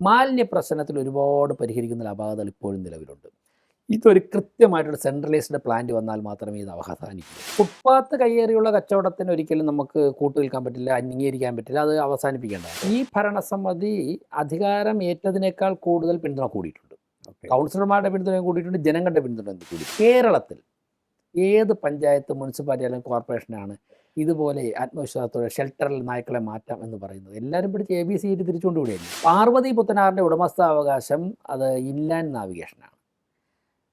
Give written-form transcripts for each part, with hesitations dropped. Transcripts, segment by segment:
മാലിന്യ പ്രശ്നത്തിൽ ഒരുപാട് പരിഹരിക്കുന്ന അപാകതകൾ ഇപ്പോഴും നിലവിലുണ്ട്. ഇതൊരു കൃത്യമായിട്ടൊരു സെൻട്രലൈസ്ഡ് പ്ലാന്റ് വന്നാൽ മാത്രമേ ഇത് അവസാനിക്കൂ. ഫുട്പാത്ത് കയ്യേറിയുള്ള കച്ചവടത്തിന് ഒരിക്കലും നമുക്ക് കൂട്ടുനിൽക്കാൻ പറ്റില്ല, അംഗീകരിക്കാൻ പറ്റില്ല, അത് അവസാനിപ്പിക്കേണ്ടതാണ്. ഈ ഭരണസമിതി അധികാരം ഏറ്റതിനേക്കാൾ കൂടുതൽ പിന്തുണ കൂടിയിട്ടുണ്ട്. കൗൺസിലർമാരുടെ പിന്തുണ കൂടിയിട്ടുണ്ട്, ജനങ്ങളുടെ പിന്തുണ കൂടി. കേരളത്തിൽ ഏത് പഞ്ചായത്ത്, മുനിസിപ്പാലിറ്റി അല്ലെങ്കിൽ കോർപ്പറേഷനാണ് ഇതുപോലെ ആത്മവിശ്വാസത്തോടെ ഷെൽട്ടറിൽ നായ്ക്കളെ മാറ്റാം എന്ന് പറയുന്നത്? എല്ലാവരും പിടിച്ച് ABC തിരിച്ചുകൊണ്ട് വിടുകയല്ലേ. പാർവതി പുത്തനാറിൻ്റെ ഉടമസ്ഥാവകാശം അത് ഇൻലാൻഡ് നാവിഗേഷനാണ്.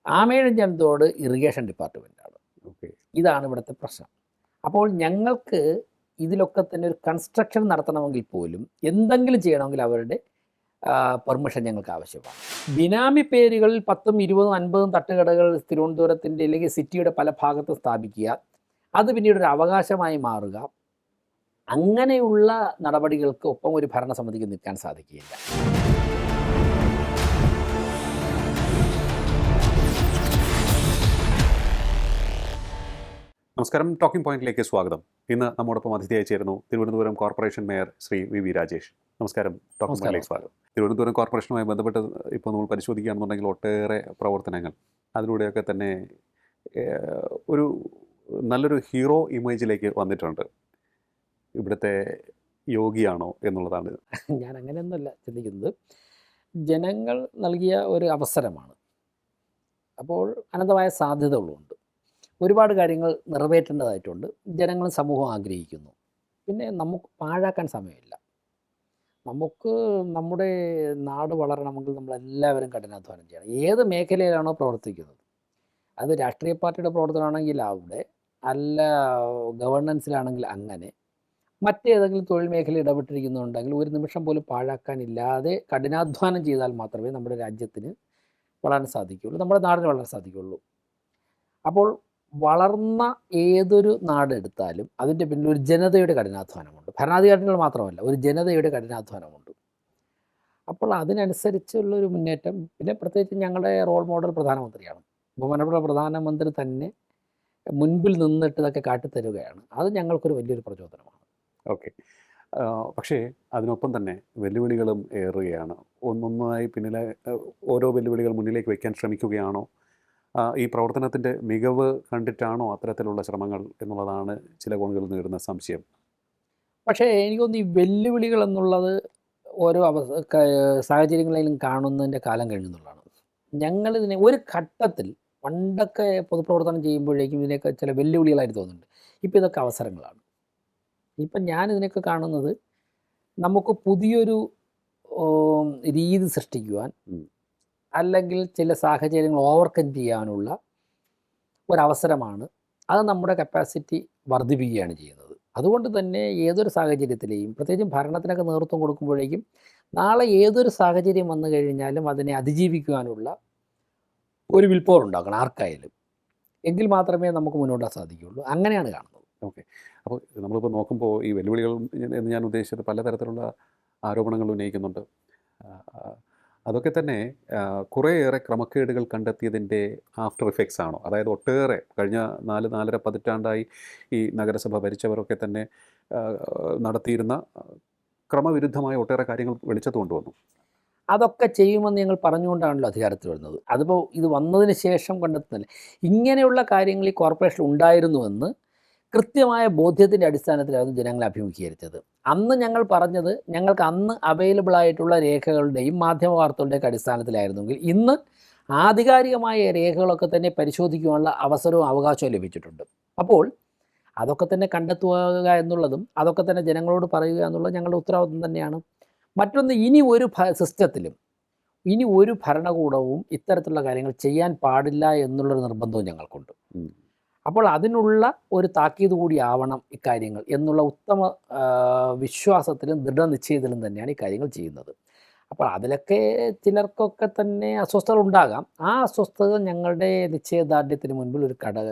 ആമേഴഞ്ചൻ തോട് ഇറിഗേഷൻ ഡിപ്പാർട്ട്മെൻറ്റാണ്. ഇതാണ് ഇവിടുത്തെ പ്രശ്നം. അപ്പോൾ ഞങ്ങൾക്ക് ഇതിലൊക്കെ തന്നെ ഒരു കൺസ്ട്രക്ഷൻ നടത്തണമെങ്കിൽ പോലും എന്തെങ്കിലും ചെയ്യണമെങ്കിൽ അവരുടെ പെർമിഷൻ ഞങ്ങൾക്ക് ആവശ്യമാണ്. ബിനാമി പേരുകളിൽ 10, 20, 50 തട്ടുകടകൾ തിരുവനന്തപുരത്തിൻ്റെ അല്ലെങ്കിൽ സിറ്റിയുടെ പല ഭാഗത്ത് സ്ഥാപിക്കുക, അത് പിന്നീട് ഒരു അവകാശമായി മാറുക, അങ്ങനെയുള്ള നടപടികൾക്ക് ഒപ്പം ഒരു ഭരണസമിതിക്ക് നിൽക്കാൻ സാധിക്കുകയില്ല. നമസ്കാരം, ടോക്കിംഗ് പോയിന്റിലേക്ക് സ്വാഗതം. ഇന്ന് നമ്മോടൊപ്പം അതിഥിയായി ചേരുന്നു Thiruvananthapuram corporation mayor Shri V Rajesh. നമസ്കാരം, ടോക്കിംഗ് പോയിന്റിലേക്ക് സ്വാഗതം. തിരുവനന്തപുരം കോർപ്പറേഷനുമായി ബന്ധപ്പെട്ട് ഇപ്പോൾ നമ്മൾ പരിശോധിക്കുകയാണെന്നുണ്ടെങ്കിൽ ഒട്ടേറെ പ്രവർത്തനങ്ങൾ അതിലൂടെയൊക്കെ തന്നെ ഒരു നല്ലൊരു ഹീറോ ഇമേജിലേക്ക് വന്നിട്ടുണ്ട്. ഇവിടുത്തെ യോഗിയാണോ എന്നുള്ളതാണ്. ഞാൻ അങ്ങനെയൊന്നുമല്ല ചിന്തിക്കുന്നത്. ജനങ്ങൾ നൽകിയ ഒരു അവസരമാണ്. അപ്പോൾ അനന്തമായ സാധ്യതകളുണ്ട്. ഒരുപാട് കാര്യങ്ങൾ നിറവേറ്റേണ്ടതായിട്ടുണ്ട്. ജനങ്ങളും സമൂഹവും ആഗ്രഹിക്കുന്നു. പിന്നെ നമുക്ക് പാഴാക്കാൻ സമയമില്ല. നമുക്ക് നമ്മുടെ നാട് വളരണമെങ്കിൽ നമ്മളെല്ലാവരും കഠിനാധ്വാനം ചെയ്യണം. ഏത് മേഖലയിലാണോ പ്രവർത്തിക്കുന്നത്, അത് രാഷ്ട്രീയ പാർട്ടിയുടെ പ്രവർത്തനമാണെങ്കിൽ അവിടെ, അല്ല ഗവേണൻസിലാണെങ്കിൽ അങ്ങനെ, മറ്റേതെങ്കിലും തൊഴിൽ മേഖല ഇടപെട്ടിരിക്കുന്നുണ്ടെങ്കിൽ ഒരു നിമിഷം പോലും പാഴാക്കാനില്ലാതെ കഠിനാധ്വാനം ചെയ്താൽ മാത്രമേ നമ്മുടെ രാജ്യത്തിന് വളരാൻ സാധിക്കുകയുള്ളൂ, നമ്മുടെ നാടിന് വളരാൻ സാധിക്കുകയുള്ളൂ. അപ്പോൾ വളർന്ന ഏതൊരു നാടെടുത്താലും അതിൻ്റെ പിന്നിൽ ഒരു ജനതയുടെ കഠിനാധ്വാനമുണ്ട്. ഭരണാധികാരികൾ മാത്രമല്ല, ഒരു ജനതയുടെ കഠിനാധ്വാനമുണ്ട്. അപ്പോൾ അതിനനുസരിച്ചുള്ളൊരു മുന്നേറ്റം, പിന്നെ പ്രത്യേകിച്ച് ഞങ്ങളുടെ റോൾ മോഡൽ പ്രധാനമന്ത്രിയാണ്. ബഹുമാനപ്പെട്ട പ്രധാനമന്ത്രി തന്നെ മുൻപിൽ നിന്നിട്ട് ഇതൊക്കെ കാട്ടിത്തരുകയാണ്. അത് ഞങ്ങൾക്കൊരു വലിയൊരു പ്രചോദനമാണ്. ഓക്കെ, പക്ഷേ അതിനൊപ്പം തന്നെ വെല്ലുവിളികളും ഏറുകയാണ്. ഒന്നൊന്നായി പിന്നിലെ ഓരോ വെല്ലുവിളികൾ മുന്നിലേക്ക് വയ്ക്കാൻ ശ്രമിക്കുകയാണോ? ഈ പ്രവർത്തനത്തിൻ്റെ മികവ് കണ്ടിട്ടാണോ അത്തരത്തിലുള്ള ശ്രമങ്ങൾ എന്നുള്ളതാണ് ചില കോണുകളിൽ നേരിടുന്ന സംശയം. പക്ഷേ എനിക്കൊന്ന് ഈ വെല്ലുവിളികൾ എന്നുള്ളത് ഓരോ സാഹചര്യങ്ങളിലും കാണുന്നതിൻ്റെ കാലം കഴിഞ്ഞെന്നുള്ളതാണ്. ഞങ്ങളിതിനെ ഒരു ഘട്ടത്തിൽ പണ്ടൊക്കെ പൊതുപ്രവർത്തനം ചെയ്യുമ്പോഴേക്കും ഇതിനൊക്കെ ചില വെല്ലുവിളികളായിട്ട് തോന്നുന്നുണ്ട്. ഇപ്പം ഇതൊക്കെ അവസരങ്ങളാണ്. ഇപ്പം ഞാനിതിനൊക്കെ കാണുന്നത് നമുക്ക് പുതിയൊരു രീതി സൃഷ്ടിക്കുവാൻ, അല്ലെങ്കിൽ ചില സാഹചര്യങ്ങൾ ഓവർകം ചെയ്യാനുള്ള ഒരവസരമാണ്. അത് നമ്മുടെ കപ്പാസിറ്റി വർദ്ധിപ്പിക്കുകയാണ് ചെയ്യുന്നത്. അതുകൊണ്ട് തന്നെ ഏതൊരു സാഹചര്യത്തിലെയും, പ്രത്യേകിച്ചും ഭരണത്തിനൊക്കെ നേതൃത്വം കൊടുക്കുമ്പോഴേക്കും, നാളെ ഏതൊരു സാഹചര്യം വന്നു കഴിഞ്ഞാലും അതിനെ അതിജീവിക്കുവാനുള്ള ഒരു വിൽ പവർ ഉണ്ടാക്കണം ആർക്കായാലും. എങ്കിൽ മാത്രമേ നമുക്ക് മുന്നോട്ട് സാധിക്കുകയുള്ളൂ. അങ്ങനെയാണ് കാണുന്നത്. ഓക്കെ, അപ്പോൾ നമ്മളിപ്പോൾ നോക്കുമ്പോൾ ഈ വെല്ലുവിളികൾ എന്ന് ഞാൻ ഉദ്ദേശിച്ചത് പലതരത്തിലുള്ള ആരോപണങ്ങൾ ഉന്നയിക്കുന്നുണ്ട്. അതൊക്കെ തന്നെ കുറേയേറെ ക്രമക്കേടുകൾ കണ്ടെത്തിയതിൻ്റെ ആഫ്റ്റർ ഇഫക്ട്സ് ആണോ? അതായത് ഒട്ടേറെ കഴിഞ്ഞ 4-4.5 പതിറ്റാണ്ടായി ഈ നഗരസഭ ഭരിച്ചവരൊക്കെ തന്നെ നടത്തിയിരുന്ന ക്രമവിരുദ്ധമായ ഒട്ടേറെ കാര്യങ്ങൾ വെളിച്ചത്ത് കൊണ്ടുവന്നു. അതൊക്കെ ചെയ്യുമെന്ന് ഞങ്ങൾ പറഞ്ഞുകൊണ്ടാണല്ലോ അധികാരത്തിൽ വരുന്നത്. അതിപ്പോൾ ഇത് വന്നതിന് ശേഷം കണ്ടെത്തുന്നില്ല. ഇങ്ങനെയുള്ള കാര്യങ്ങൾ ഈ കോർപ്പറേഷൻ ഉണ്ടായിരുന്നുവെന്ന് കൃത്യമായ ബോധ്യത്തിൻ്റെ അടിസ്ഥാനത്തിലായിരുന്നു ജനങ്ങളെ അഭിമുഖീകരിച്ചത്. അന്ന് ഞങ്ങൾ പറഞ്ഞത്, ഞങ്ങൾക്ക് അന്ന് അവൈലബിൾ ആയിട്ടുള്ള രേഖകളുടെയും മാധ്യമ വാർത്തകളുടെയൊക്കെ അടിസ്ഥാനത്തിലായിരുന്നെങ്കിൽ ഇന്ന് ആധികാരികമായ രേഖകളൊക്കെ തന്നെ പരിശോധിക്കുവാനുള്ള അവസരവും അവകാശവും ലഭിച്ചിട്ടുണ്ട്. അപ്പോൾ അതൊക്കെ തന്നെ കണ്ടെത്തുക എന്നുള്ളതും അതൊക്കെ തന്നെ ജനങ്ങളോട് പറയുക എന്നുള്ളത് ഞങ്ങളുടെ ഉത്തരവാദിത്വം തന്നെയാണ്. മറ്റൊന്ന്, ഇനി ഒരു സിസ്റ്റത്തിലും ഇനി ഒരു ഭരണകൂടവും ഇത്തരത്തിലുള്ള കാര്യങ്ങൾ ചെയ്യാൻ പാടില്ല എന്നുള്ളൊരു നിർബന്ധവും ഞങ്ങൾക്കുണ്ട്. അപ്പോൾ അതിനുള്ള ഒരു താക്കീത് കൂടി ആവണം ഇക്കാര്യങ്ങൾ എന്നുള്ള ഉത്തമ വിശ്വാസത്തിലും ദൃഢനിശ്ചയത്തിലും തന്നെയാണ് ഈ കാര്യങ്ങൾ ചെയ്യുന്നത്. അപ്പോൾ അതിലൊക്കെ ചിലർക്കൊക്കെ തന്നെ അസ്വസ്ഥതകൾ ഉണ്ടാകാം. ആ അസ്വസ്ഥത ഞങ്ങളുടെ നിശ്ചയദാർഢ്യത്തിന് മുൻപിൽ ഒരു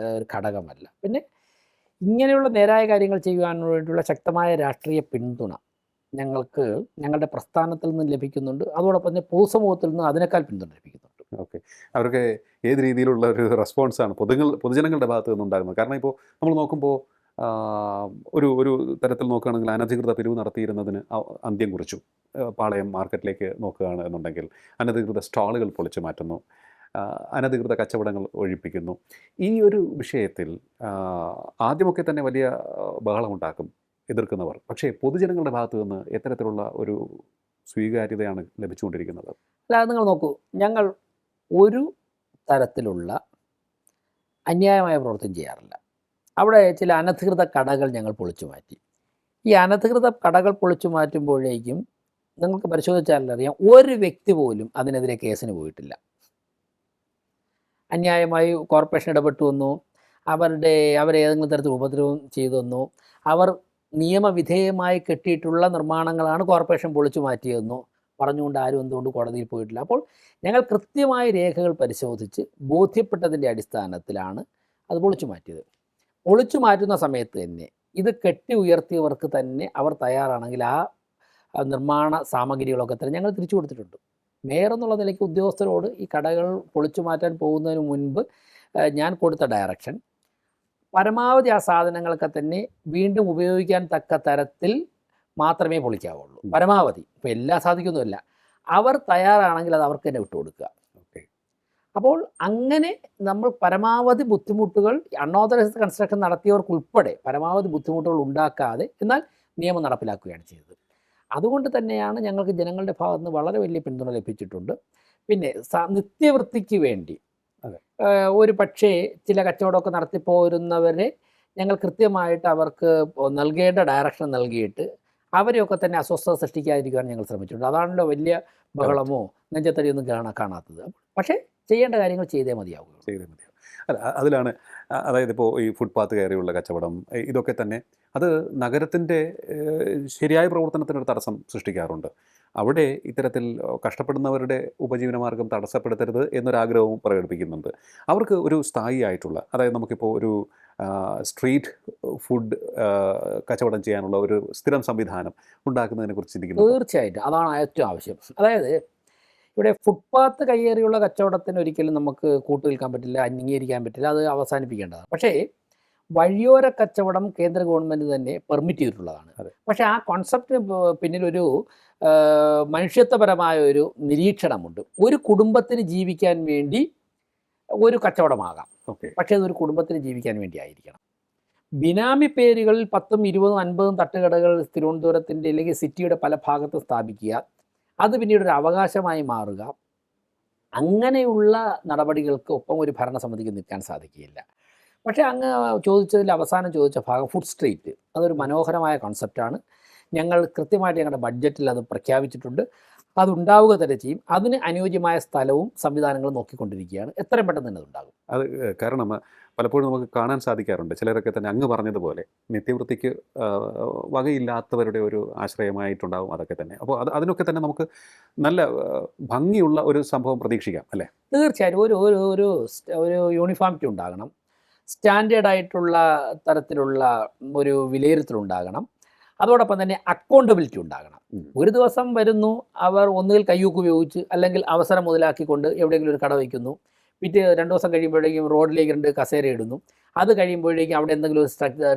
ഘടകമല്ല. പിന്നെ ഇങ്ങനെയുള്ള നേരായ കാര്യങ്ങൾ ചെയ്യുവാൻ വേണ്ടിയുള്ള ശക്തമായ രാഷ്ട്രീയ പിന്തുണ ഞങ്ങൾക്ക് ഞങ്ങളുടെ പ്രസ്ഥാനത്തിൽ നിന്ന് ലഭിക്കുന്നുണ്ട്. അതോടൊപ്പം തന്നെ പൊതുസമൂഹത്തിൽ നിന്ന് അതിനേക്കാൾ പിന്തുണ ലഭിക്കുന്നുണ്ട്. ഓക്കെ, അവർക്ക് ഏത് രീതിയിലുള്ള ഒരു റെസ്പോൺസാണ് പൊതുജനങ്ങളുടെ ഭാഗത്ത് നിന്നുണ്ടാകുന്നത്? കാരണം ഇപ്പോൾ നമ്മൾ നോക്കുമ്പോൾ ആ, ഒരു ഒരു തരത്തിൽ നോക്കുകയാണെങ്കിൽ അനധികൃത പിരിവ് നടത്തിയിരുന്നതിന് അന്ത്യം കുറിച്ചു. പാളയം മാർക്കറ്റിലേക്ക് നോക്കുകയാണ് എന്നുണ്ടെങ്കിൽ അനധികൃത സ്റ്റാളുകൾ പൊളിച്ചു മാറ്റുന്നു, അനധികൃത കച്ചവടങ്ങൾ ഒഴിപ്പിക്കുന്നു. ഈ ഒരു വിഷയത്തിൽ ആ, ആദ്യമൊക്കെ തന്നെ വലിയ ബഹളമുണ്ടാക്കും എതിർക്കുന്നവർ. പക്ഷേ പൊതുജനങ്ങളുടെ ഭാഗത്തു നിന്ന് എത്തരത്തിലുള്ള ഒരു സ്വീകാര്യതയാണ് ലഭിച്ചുകൊണ്ടിരിക്കുന്നത്? അല്ലാതെ നിങ്ങൾ നോക്കൂ, ഞങ്ങൾ ഒരു തരത്തിലുള്ള അന്യായമായ പ്രവർത്തനം ചെയ്യാറില്ല. അവിടെ ചില അനധികൃത കടകൾ ഞങ്ങൾ പൊളിച്ചു മാറ്റി. ഈ അനധികൃത കടകൾ പൊളിച്ചു മാറ്റുമ്പോഴേക്കും നിങ്ങൾക്ക് പരിശോധിച്ചാലറിയാം, ഒരു വ്യക്തി പോലും അതിനെതിരെ കേസിന് പോയിട്ടില്ല. അന്യായമായി കോർപ്പറേഷൻ ഇടപെട്ടു വന്നു, അവരേതെങ്കിലും തരത്തിൽ ഉപദ്രവം ചെയ്തെന്നോ, അവർ നിയമവിധേയമായി കെട്ടിയിട്ടുള്ള നിർമ്മാണങ്ങളാണ് കോർപ്പറേഷൻ പൊളിച്ചു മാറ്റിയതെന്നോ പറഞ്ഞുകൊണ്ട് ആരും എന്തുകൊണ്ട് കോടതിയിൽ പോയിട്ടില്ല. അപ്പോൾ ഞങ്ങൾ കൃത്യമായ രേഖകൾ പരിശോധിച്ച് ബോധ്യപ്പെട്ടതിൻ്റെ അടിസ്ഥാനത്തിലാണ് അത് പൊളിച്ചു മാറ്റിയത്. പൊളിച്ചു മാറ്റുന്ന സമയത്ത് തന്നെ ഇത് കെട്ടി ഉയർത്തിയവർക്ക് തന്നെ അവർ തയ്യാറാണെങ്കിൽ ആ നിർമ്മാണ സാമഗ്രികളൊക്കെ തന്നെ ഞങ്ങൾ തിരിച്ചു കൊടുത്തിട്ടുണ്ട്. മേയർ എന്നുള്ള നിലയ്ക്ക് ഉദ്യോഗസ്ഥരോട് ഈ കടകൾ പൊളിച്ചു മാറ്റാൻ പോകുന്നതിന് മുൻപ് ഞാൻ കൊടുത്ത ഡയറക്ഷൻ, പരമാവധി ആ സാധനങ്ങളൊക്കെ തന്നെ വീണ്ടും ഉപയോഗിക്കാൻ തക്ക തരത്തിൽ മാത്രമേ പൊളിക്കാവുള്ളൂ. പരമാവധി. ഇപ്പോൾ എല്ലാം സാധിക്കുന്നുമില്ല. അവർ തയ്യാറാണെങ്കിൽ അത് അവർക്ക് തന്നെ വിട്ടുകൊടുക്കുക. അപ്പോൾ അങ്ങനെ നമ്മൾ പരമാവധി ബുദ്ധിമുട്ടുകൾ അൺഓതറൈസ്ഡ് കൺസ്ട്രക്ഷൻ നടത്തിയവർക്കുൾപ്പെടെ പരമാവധി ബുദ്ധിമുട്ടുകൾ ഉണ്ടാക്കാതെ എന്നാൽ നിയമം നടപ്പിലാക്കുകയാണ് ചെയ്തത്. അതുകൊണ്ട് തന്നെയാണ് ഞങ്ങൾക്ക് ജനങ്ങളുടെ ഭാഗത്ത് നിന്ന് വളരെ വലിയ പിന്തുണ ലഭിച്ചിട്ടുണ്ട്. പിന്നെ നിത്യവൃത്തിക്ക് വേണ്ടി ഒരു പക്ഷേ ചില കച്ചവടമൊക്കെ നടത്തിപ്പോരുന്നവരെ ഞങ്ങൾ കൃത്യമായിട്ട് അവർക്ക് നൽകേണ്ട ഡയറക്ഷൻ നൽകിയിട്ട് അവരെയൊക്കെ തന്നെ അസ്വസ്ഥത സൃഷ്ടിക്കാതിരിക്കുവാൻ ഞങ്ങൾ ശ്രമിച്ചിട്ടുണ്ട്. അതാണല്ലോ വലിയ ബഹളമോ നെഞ്ചത്തടിയൊന്നും കാണാത്തത്. പക്ഷേ ചെയ്യേണ്ട കാര്യങ്ങൾ ചെയ്തേ മതിയാവുക. അല്ല, അതിലാണ് അതായത് ഇപ്പോൾ ഈ ഫുട്പാത്ത് കയറിയുള്ള കച്ചവടം ഇതൊക്കെ തന്നെ അത് നഗരത്തിൻ്റെ ശരിയായ പ്രവർത്തനത്തിനൊരു തടസ്സം സൃഷ്ടിക്കാറുണ്ട്. അവിടെ ഇത്തരത്തിൽ കഷ്ടപ്പെടുന്നവരുടെ ഉപജീവനമാർഗം തടസ്സപ്പെടുത്തരുത് എന്നൊരാഗ്രഹവും പ്രകടിപ്പിക്കുന്നുണ്ട്. അവർക്ക് ഒരു സ്ഥായിയായിട്ടുള്ള, അതായത് നമുക്കിപ്പോൾ ഒരു സ്ട്രീറ്റ് ഫുഡ് കച്ചവടം ചെയ്യാനുള്ള ഒരു സ്ഥിരം സംവിധാനം ഉണ്ടാക്കുന്നതിനെക്കുറിച്ച് ചിന്തിക്കുന്നു. തീർച്ചയായിട്ടും അതാണ് ഏറ്റവും ആവശ്യം. അതായത് ഇവിടെ ഫുട്പാത്ത് കയ്യേറിയുള്ള കച്ചവടത്തിന് ഒരിക്കലും നമുക്ക് കൂട്ടുനിൽക്കാൻ പറ്റില്ല, അംഗീകരിക്കാൻ പറ്റില്ല, അത് അവസാനിപ്പിക്കേണ്ടതാണ്. പക്ഷേ വഴിയോര കച്ചവടം കേന്ദ്ര ഗവൺമെൻറ് തന്നെ പെർമിറ്റ് ചെയ്തിട്ടുള്ളതാണ്. പക്ഷേ ആ കോൺസെപ്റ്റിന് പിന്നിലൊരു മനുഷ്യത്വപരമായ ഒരു നിരീക്ഷണമുണ്ട്. ഒരു കുടുംബത്തിന് ജീവിക്കാൻ വേണ്ടി ഒരു കച്ചവടമാകാം, പക്ഷേ അതൊരു കുടുംബത്തിന് ജീവിക്കാൻ വേണ്ടി ആയിരിക്കണം. ബിനാമി പേരുകളിൽ 10, 20, 50 തട്ടുകടകൾ തിരുവനന്തപുരത്തിൻ്റെ അല്ലെങ്കിൽ സിറ്റിയുടെ പല ഭാഗത്ത് സ്ഥാപിക്കുക, അത് പിന്നീട് ഒരു അവകാശമായി മാറുക, അങ്ങനെയുള്ള നടപടികൾക്ക് ഒപ്പം ഒരു ഭരണസമിതിക്ക് നിൽക്കാൻ സാധിക്കുകയില്ല. പക്ഷേ അങ്ങ് അവസാനം ചോദിച്ച ഭാഗം ഫുഡ് സ്ട്രീറ്റ്, അതൊരു മനോഹരമായ കോൺസെപ്റ്റാണ്. ഞങ്ങൾ കൃത്യമായിട്ട് ഞങ്ങളുടെ ബഡ്ജറ്റിൽ അത് പ്രഖ്യാപിച്ചിട്ടുണ്ട്. അതുണ്ടാവുക തന്നെ ചെയ്യും. അതിന് അനുയോജ്യമായ സ്ഥലവും സംവിധാനങ്ങളും നോക്കിക്കൊണ്ടിരിക്കുകയാണ്. എത്രയും പെട്ടെന്ന് തന്നെ അതുണ്ടാകും. അത് കാരണം പലപ്പോഴും നമുക്ക് കാണാൻ സാധിക്കാറുണ്ട്, ചിലരൊക്കെ തന്നെ അങ്ങ് പറഞ്ഞതുപോലെ നിത്യവൃത്തിക്ക് വകയില്ലാത്തവരുടെ ഒരു ആശ്രയമായിട്ടുണ്ടാകും അതൊക്കെ തന്നെ. അപ്പോൾ അതിനൊക്കെ തന്നെ നമുക്ക് നല്ല ഭംഗിയുള്ള ഒരു സംഭവം പ്രതീക്ഷിക്കാം അല്ലേ? തീർച്ചയായും ഒരു ഒരു ഒരു ഒരു യൂണിഫോമിറ്റി ഉണ്ടാകണം, സ്റ്റാൻഡേർഡായിട്ടുള്ള തരത്തിലുള്ള ഒരു വിലയിരുത്തലുണ്ടാകണം, അതോടൊപ്പം തന്നെ അക്കൗണ്ടബിലിറ്റി ഉണ്ടാകണം. ഒരു ദിവസം വരുന്നു, അവർ ഒന്നുകിൽ കയ്യൂക്ക് ഉപയോഗിച്ച് അല്ലെങ്കിൽ അവസരം മുതലാക്കിക്കൊണ്ട് എവിടെയെങ്കിലും ഒരു കട വയ്ക്കുന്നു, പിറ്റേ 2 ദിവസം കഴിയുമ്പോഴേക്കും റോഡിലേക്ക് 2 കസേര ഇടുന്നു, അത് കഴിയുമ്പോഴേക്കും അവിടെ എന്തെങ്കിലും ഒരു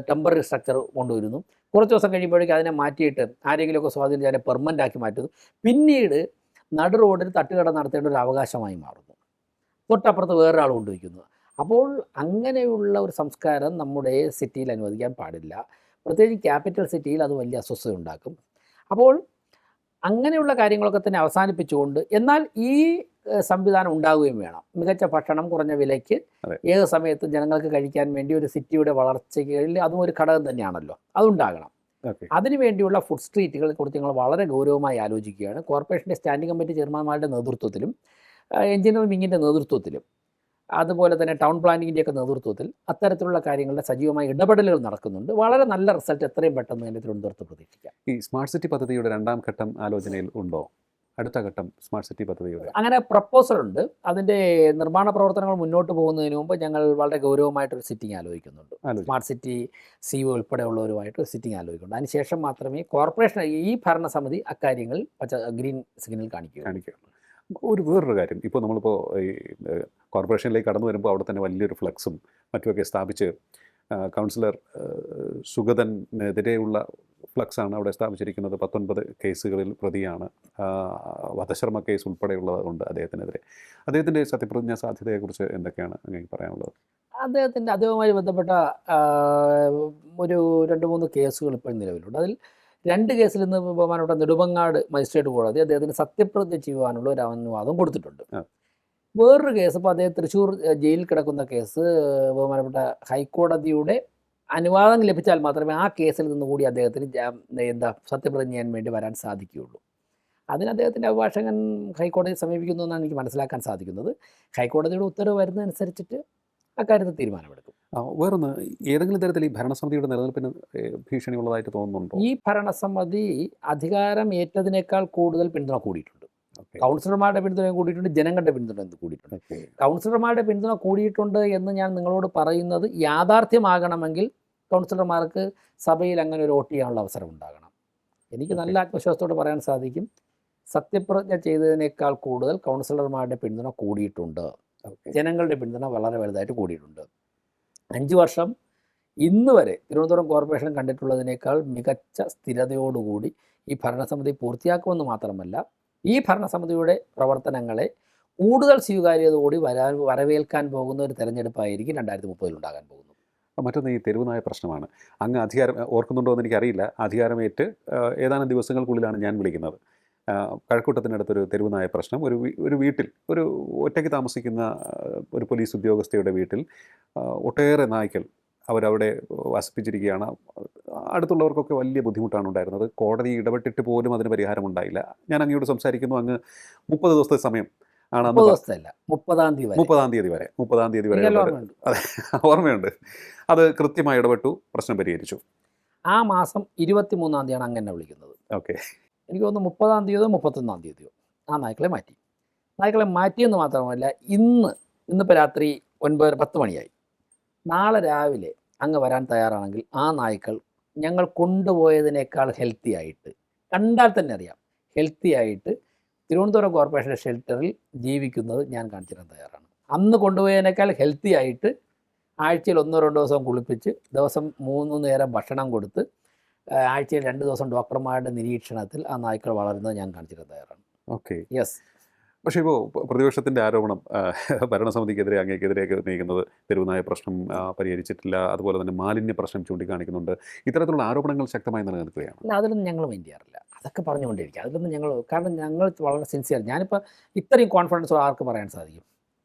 ടെമ്പററി സ്ട്രക്ചർ കൊണ്ടുവരുന്നു, കുറച്ച് ദിവസം കഴിയുമ്പോഴേക്കും അതിനെ മാറ്റിയിട്ട് ആരെങ്കിലുമൊക്കെ സ്വാധീനിച്ച് അതിനെ പെർമനൻ്റ് ആക്കി മാറ്റുന്നു, പിന്നീട് നടു റോഡിൽ തട്ടുകട നടത്തേണ്ട ഒരു അവകാശമായി മാറുന്നു, തൊട്ടപ്പുറത്ത് വേറൊരാൾ കൊണ്ടുവയ്ക്കുന്നു. അപ്പോൾ അങ്ങനെയുള്ള ഒരു സംസ്കാരം നമ്മുടെ സിറ്റിയിൽ അനുവദിക്കാൻ പാടില്ല. പ്രത്യേകിച്ച് ക്യാപിറ്റൽ സിറ്റിയിൽ അത് വലിയ അസ്വസ്ഥത ഉണ്ടാക്കും. അപ്പോൾ അങ്ങനെയുള്ള കാര്യങ്ങളൊക്കെ തന്നെ അവസാനിപ്പിച്ചുകൊണ്ട് എന്നാൽ ഈ സംവിധാനം ഉണ്ടാവുകയും വേണം. മികച്ച ഭക്ഷണം കുറഞ്ഞ വിലയ്ക്ക് ഏത് സമയത്തും ജനങ്ങൾക്ക് കഴിക്കാൻ വേണ്ടി ഒരു സിറ്റിയുടെ വളർച്ചയിൽ അതും ഒരു ഘടകം തന്നെയാണല്ലോ, അതുണ്ടാകണം. അതിനുവേണ്ടിയുള്ള ഫുഡ് സ്ട്രീറ്റുകളെ കുറിച്ച് ഞങ്ങൾ വളരെ ഗൗരവമായി ആലോചിക്കുകയാണ്. കോർപ്പറേഷൻ്റെ സ്റ്റാൻഡിംഗ് കമ്മിറ്റി ചെയർമാൻമാരുടെ നേതൃത്വത്തിലും എഞ്ചിനീയറിംഗ് വിങ്ങിൻ്റെ നേതൃത്വത്തിലും അതുപോലെ തന്നെ ടൗൺ പ്ലാനിങ്ങിൻ്റെയൊക്കെ നേതൃത്വത്തിൽ അത്തരത്തിലുള്ള കാര്യങ്ങളുടെ സജീവമായ ഇടപെടലുകൾ നടക്കുന്നുണ്ട്. വളരെ നല്ല റിസൾട്ട് എത്രയും പെട്ടെന്ന് തന്നെ തിരുവനന്തപുരത്ത് പ്രതീക്ഷിക്കാം. ഈ സ്മാർട്ട് സിറ്റി പദ്ധതിയുടെ 2ാം ഘട്ടം ആലോചനയിൽ ഉണ്ടോ? അടുത്ത ഘട്ടം സ്മാർട്ട് സിറ്റി പദ്ധതിയുടെ അങ്ങനെ പ്രപ്പോസലുണ്ട്. അതിൻ്റെ നിർമ്മാണ പ്രവർത്തനങ്ങൾ മുന്നോട്ട് പോകുന്നതിന് മുമ്പ് ഞങ്ങൾ വളരെ ഗൗരവമായിട്ടൊരു സിറ്റിംഗ് ആലോചിക്കുന്നുണ്ട്. സ്മാർട്ട് സിറ്റി സിഇഒ ഉൾപ്പെടെയുള്ളവരുമായിട്ട് സിറ്റിംഗ് ആലോചിക്കുന്നുണ്ട്. അതിനുശേഷം മാത്രമേ കോർപ്പറേഷൻ ഈ ഭരണസമിതി അക്കാര്യങ്ങൾ ഗ്രീൻ സിഗ്നൽ കാണിക്കുകയുള്ളൂ. വേറൊരു കാര്യം, ഇപ്പോൾ നമ്മളിപ്പോൾ ഈ കോർപ്പറേഷനിലേക്ക് കടന്നു വരുമ്പോൾ അവിടെ തന്നെ വലിയൊരു ഫ്ലക്സും മറ്റുമൊക്കെ സ്ഥാപിച്ച് കൗൺസിലർ സുഗതനെതിരെയുള്ള ഫ്ലക്സാണ് അവിടെ സ്ഥാപിച്ചിരിക്കുന്നത്. 19 കേസുകളിൽ പ്രതിയാണ്. വധശ്രമ കേസ് ഉൾപ്പെടെയുള്ളതുണ്ട് അദ്ദേഹത്തിനെതിരെ. അദ്ദേഹത്തിൻ്റെ സത്യപ്രതിജ്ഞാ സാധ്യതയെക്കുറിച്ച് എന്തൊക്കെയാണ് അങ്ങേക്ക് പറയാനുള്ളത്? അദ്ദേഹവുമായി ബന്ധപ്പെട്ട ഒരു 2-3 കേസുകൾ ഇപ്പോൾ നിലവിലുണ്ട്. അതിൽ 2 കേസിൽ നിന്ന് ബഹുമാനപ്പെട്ട നെടുമങ്ങാട് മജിസ്ട്രേറ്റ് കോടതി അദ്ദേഹത്തിന് സത്യപ്രതിജ്ഞ ചെയ്യുവാനുള്ള ഒരു അനുവാദം കൊടുത്തിട്ടുണ്ട്. വേറൊരു കേസ് ഇപ്പോൾ അദ്ദേഹം തൃശ്ശൂർ ജയിലിൽ കിടക്കുന്ന കേസ് ബഹുമാനപ്പെട്ട ഹൈക്കോടതിയുടെ അനുവാദം ലഭിച്ചാൽ മാത്രമേ ആ കേസിൽ നിന്നുകൂടി അദ്ദേഹത്തിന് സത്യപ്രതിജ്ഞ ചെയ്യാൻ വേണ്ടി വരാൻ സാധിക്കുകയുള്ളൂ. അതിന് അദ്ദേഹത്തിൻ്റെ അഭിഭാഷകൻ ഹൈക്കോടതിയെ സമീപിക്കുന്നു എന്നാണ് എനിക്ക് മനസ്സിലാക്കാൻ സാധിക്കുന്നത്. ഹൈക്കോടതിയുടെ ഉത്തരവ് വരുന്നതനുസരിച്ചിട്ട് അക്കാര്യത്തിൽ തീരുമാനമെടുക്കും. വേറൊന്ന്, ഏതെങ്കിലും തരത്തിൽ ഈ ഭരണസമിതിയുടെ നിലനിൽപ്പിന് ഭീഷണി ഉള്ളതായിട്ട് തോന്നുന്നുണ്ടോ? ഈ ഭരണസമിതി അധികാരം ഏറ്റതിനേക്കാൾ കൂടുതൽ പിന്തുണ കൂടിയിട്ടുണ്ട്. കൗൺസിലർമാരുടെ പിന്തുണ കൂടിയിട്ടുണ്ട്, ജനങ്ങളുടെ പിന്തുണ കൂടിയിട്ടുണ്ട്. കൗൺസിലർമാരുടെ പിന്തുണ കൂടിയിട്ടുണ്ട് എന്ന് ഞാൻ നിങ്ങളോട് പറയുന്നത് യാഥാർത്ഥ്യമാകണമെങ്കിൽ കൗൺസിലർമാർക്ക് സഭയിൽ അങ്ങനെ ഒരു വോട്ട് ചെയ്യാനുള്ള അവസരം ഉണ്ടാകണം. എനിക്ക് നല്ല ആത്മവിശ്വാസത്തോടെ പറയാൻ സാധിക്കും, സത്യപ്രതിജ്ഞ ചെയ്തതിനേക്കാൾ കൂടുതൽ കൗൺസിലർമാരുടെ പിന്തുണ കൂടിയിട്ടുണ്ട്, ജനങ്ങളുടെ പിന്തുണ വളരെ വലുതായിട്ട് കൂടിയിട്ടുണ്ട്. 5 വർഷം ഇന്ന് വരെ തിരുവനന്തപുരം കോർപ്പറേഷൻ കണ്ടിട്ടുള്ളതിനേക്കാൾ മികച്ച സ്ഥിരതയോടുകൂടി ഈ ഭരണസമിതി പൂർത്തിയാക്കുമെന്ന് മാത്രമല്ല, ഈ ഭരണസമിതിയുടെ പ്രവർത്തനങ്ങളെ കൂടുതൽ സ്വീകാര്യതയോടെ വരവേൽക്കാൻ പോകുന്ന ഒരു തെരഞ്ഞെടുപ്പായിരിക്കും 2030 ഉണ്ടാകാൻ പോകുന്നത്. മറ്റൊന്ന് ഈ തെരുവുനായ പ്രശ്നമാണ്. അങ്ങ് അധികാരം ഓർക്കുന്നുണ്ടോ എന്ന് എനിക്കറിയില്ല. അധികാരമേറ്റ് ഏതാനും ദിവസങ്ങൾക്കുള്ളിലാണ് ഞാൻ വിളിക്കുന്നത്. കഴക്കൂട്ടത്തിനടുത്തൊരു തെരുവുനായ പ്രശ്നം. ഒരു വീട്ടിൽ, ഒരു ഒറ്റയ്ക്ക് താമസിക്കുന്ന ഒരു പോലീസ് ഉദ്യോഗസ്ഥയുടെ വീട്ടിൽ ഒട്ടേറെ നായ്ക്കൾ അവരവിടെ വസിപ്പിച്ചിരിക്കുകയാണ്. അടുത്തുള്ളവർക്കൊക്കെ വലിയ ബുദ്ധിമുട്ടാണ് ഉണ്ടായിരുന്നത്. കോടതി ഇടപെട്ടിട്ട് പോലും അതിന് പരിഹാരമുണ്ടായില്ല. ഞാൻ അങ്ങയോട് സംസാരിക്കുന്നു, അങ്ങ് 30 ദിവസത്തെ സമയം ആണ്, 30-ാം തീയതി വരെ അതെ, ഓർമ്മയുണ്ട്. അത് കൃത്യമായി ഇടപെട്ടു, പ്രശ്നം പരിഹരിച്ചു. ആ മാസം 23-ാം തീയതിയാണ് അങ്ങനെ വിളിക്കുന്നത്. ഓക്കെ, എനിക്ക് തോന്നുന്നു 30-ാം തീയതിയോ 31-ാം തീയതിയോ ആ നായ്ക്കളെ മാറ്റിയെന്ന് മാത്രമല്ല, ഇന്നിപ്പോൾ രാത്രി 9-10 മണിയായി. നാളെ രാവിലെ അങ്ങ് വരാൻ തയ്യാറാണെങ്കിൽ ആ നായ്ക്കൾ ഞങ്ങൾ കൊണ്ടുപോയതിനേക്കാൾ ഹെൽത്തി ആയിട്ട്, കണ്ടാൽ തന്നെ അറിയാം, ഹെൽത്തി ആയിട്ട് തിരുവനന്തപുരം കോർപ്പറേഷൻ്റെ ഷെൽട്ടറിൽ ജീവിക്കുന്നത് ഞാൻ കാണിച്ചു തരാൻ തയ്യാറാണ്. അന്ന് കൊണ്ടുപോയതിനേക്കാൾ ഹെൽത്തി ആയിട്ട് ആഴ്ചയിൽ 1-2 ദിവസം കുളിപ്പിച്ച്, ദിവസം 3 നേരം ഭക്ഷണം കൊടുത്ത്, ആഴ്ചയിൽ 2 ദിവസം ഡോക്ടർമാരുടെ നിരീക്ഷണത്തിൽ ആ നായ്ക്കൾ വളരുന്നത് ഞാൻ കാണിച്ചു തരാൻ തയ്യാറാണ്. Okay, yes. പക്ഷേ ഇപ്പോൾ പ്രതിപക്ഷത്തിൻ്റെ ആരോപണം ഭരണസമിതിക്കെതിരെ, അങ്ങേക്കെതിരെയൊക്കെ ഉന്നയിക്കുന്നത് തെരുവുനായ പ്രശ്നം പരിഹരിച്ചിട്ടില്ല, അതുപോലെ തന്നെ മാലിന്യ പ്രശ്നം ചൂണ്ടിക്കാണിക്കുന്നുണ്ട്. ഇത്തരത്തിലുള്ള ആരോപണങ്ങൾ ശക്തമായി നിലനിൽക്കുകയാണ്. അല്ല, അതിലൊന്നും ഞങ്ങൾ മൈൻഡ് ചെയ്യാറില്ല. അതൊക്കെ പറഞ്ഞുകൊണ്ടിരിക്കുക. അതിലൊന്നും കാരണം ഞങ്ങൾ വളരെ സിൻസിയർ. ഞാനിപ്പോൾ ഇത്രയും കോൺഫിഡൻസ് ആർക്ക് പറയാൻ സാധിക്കും?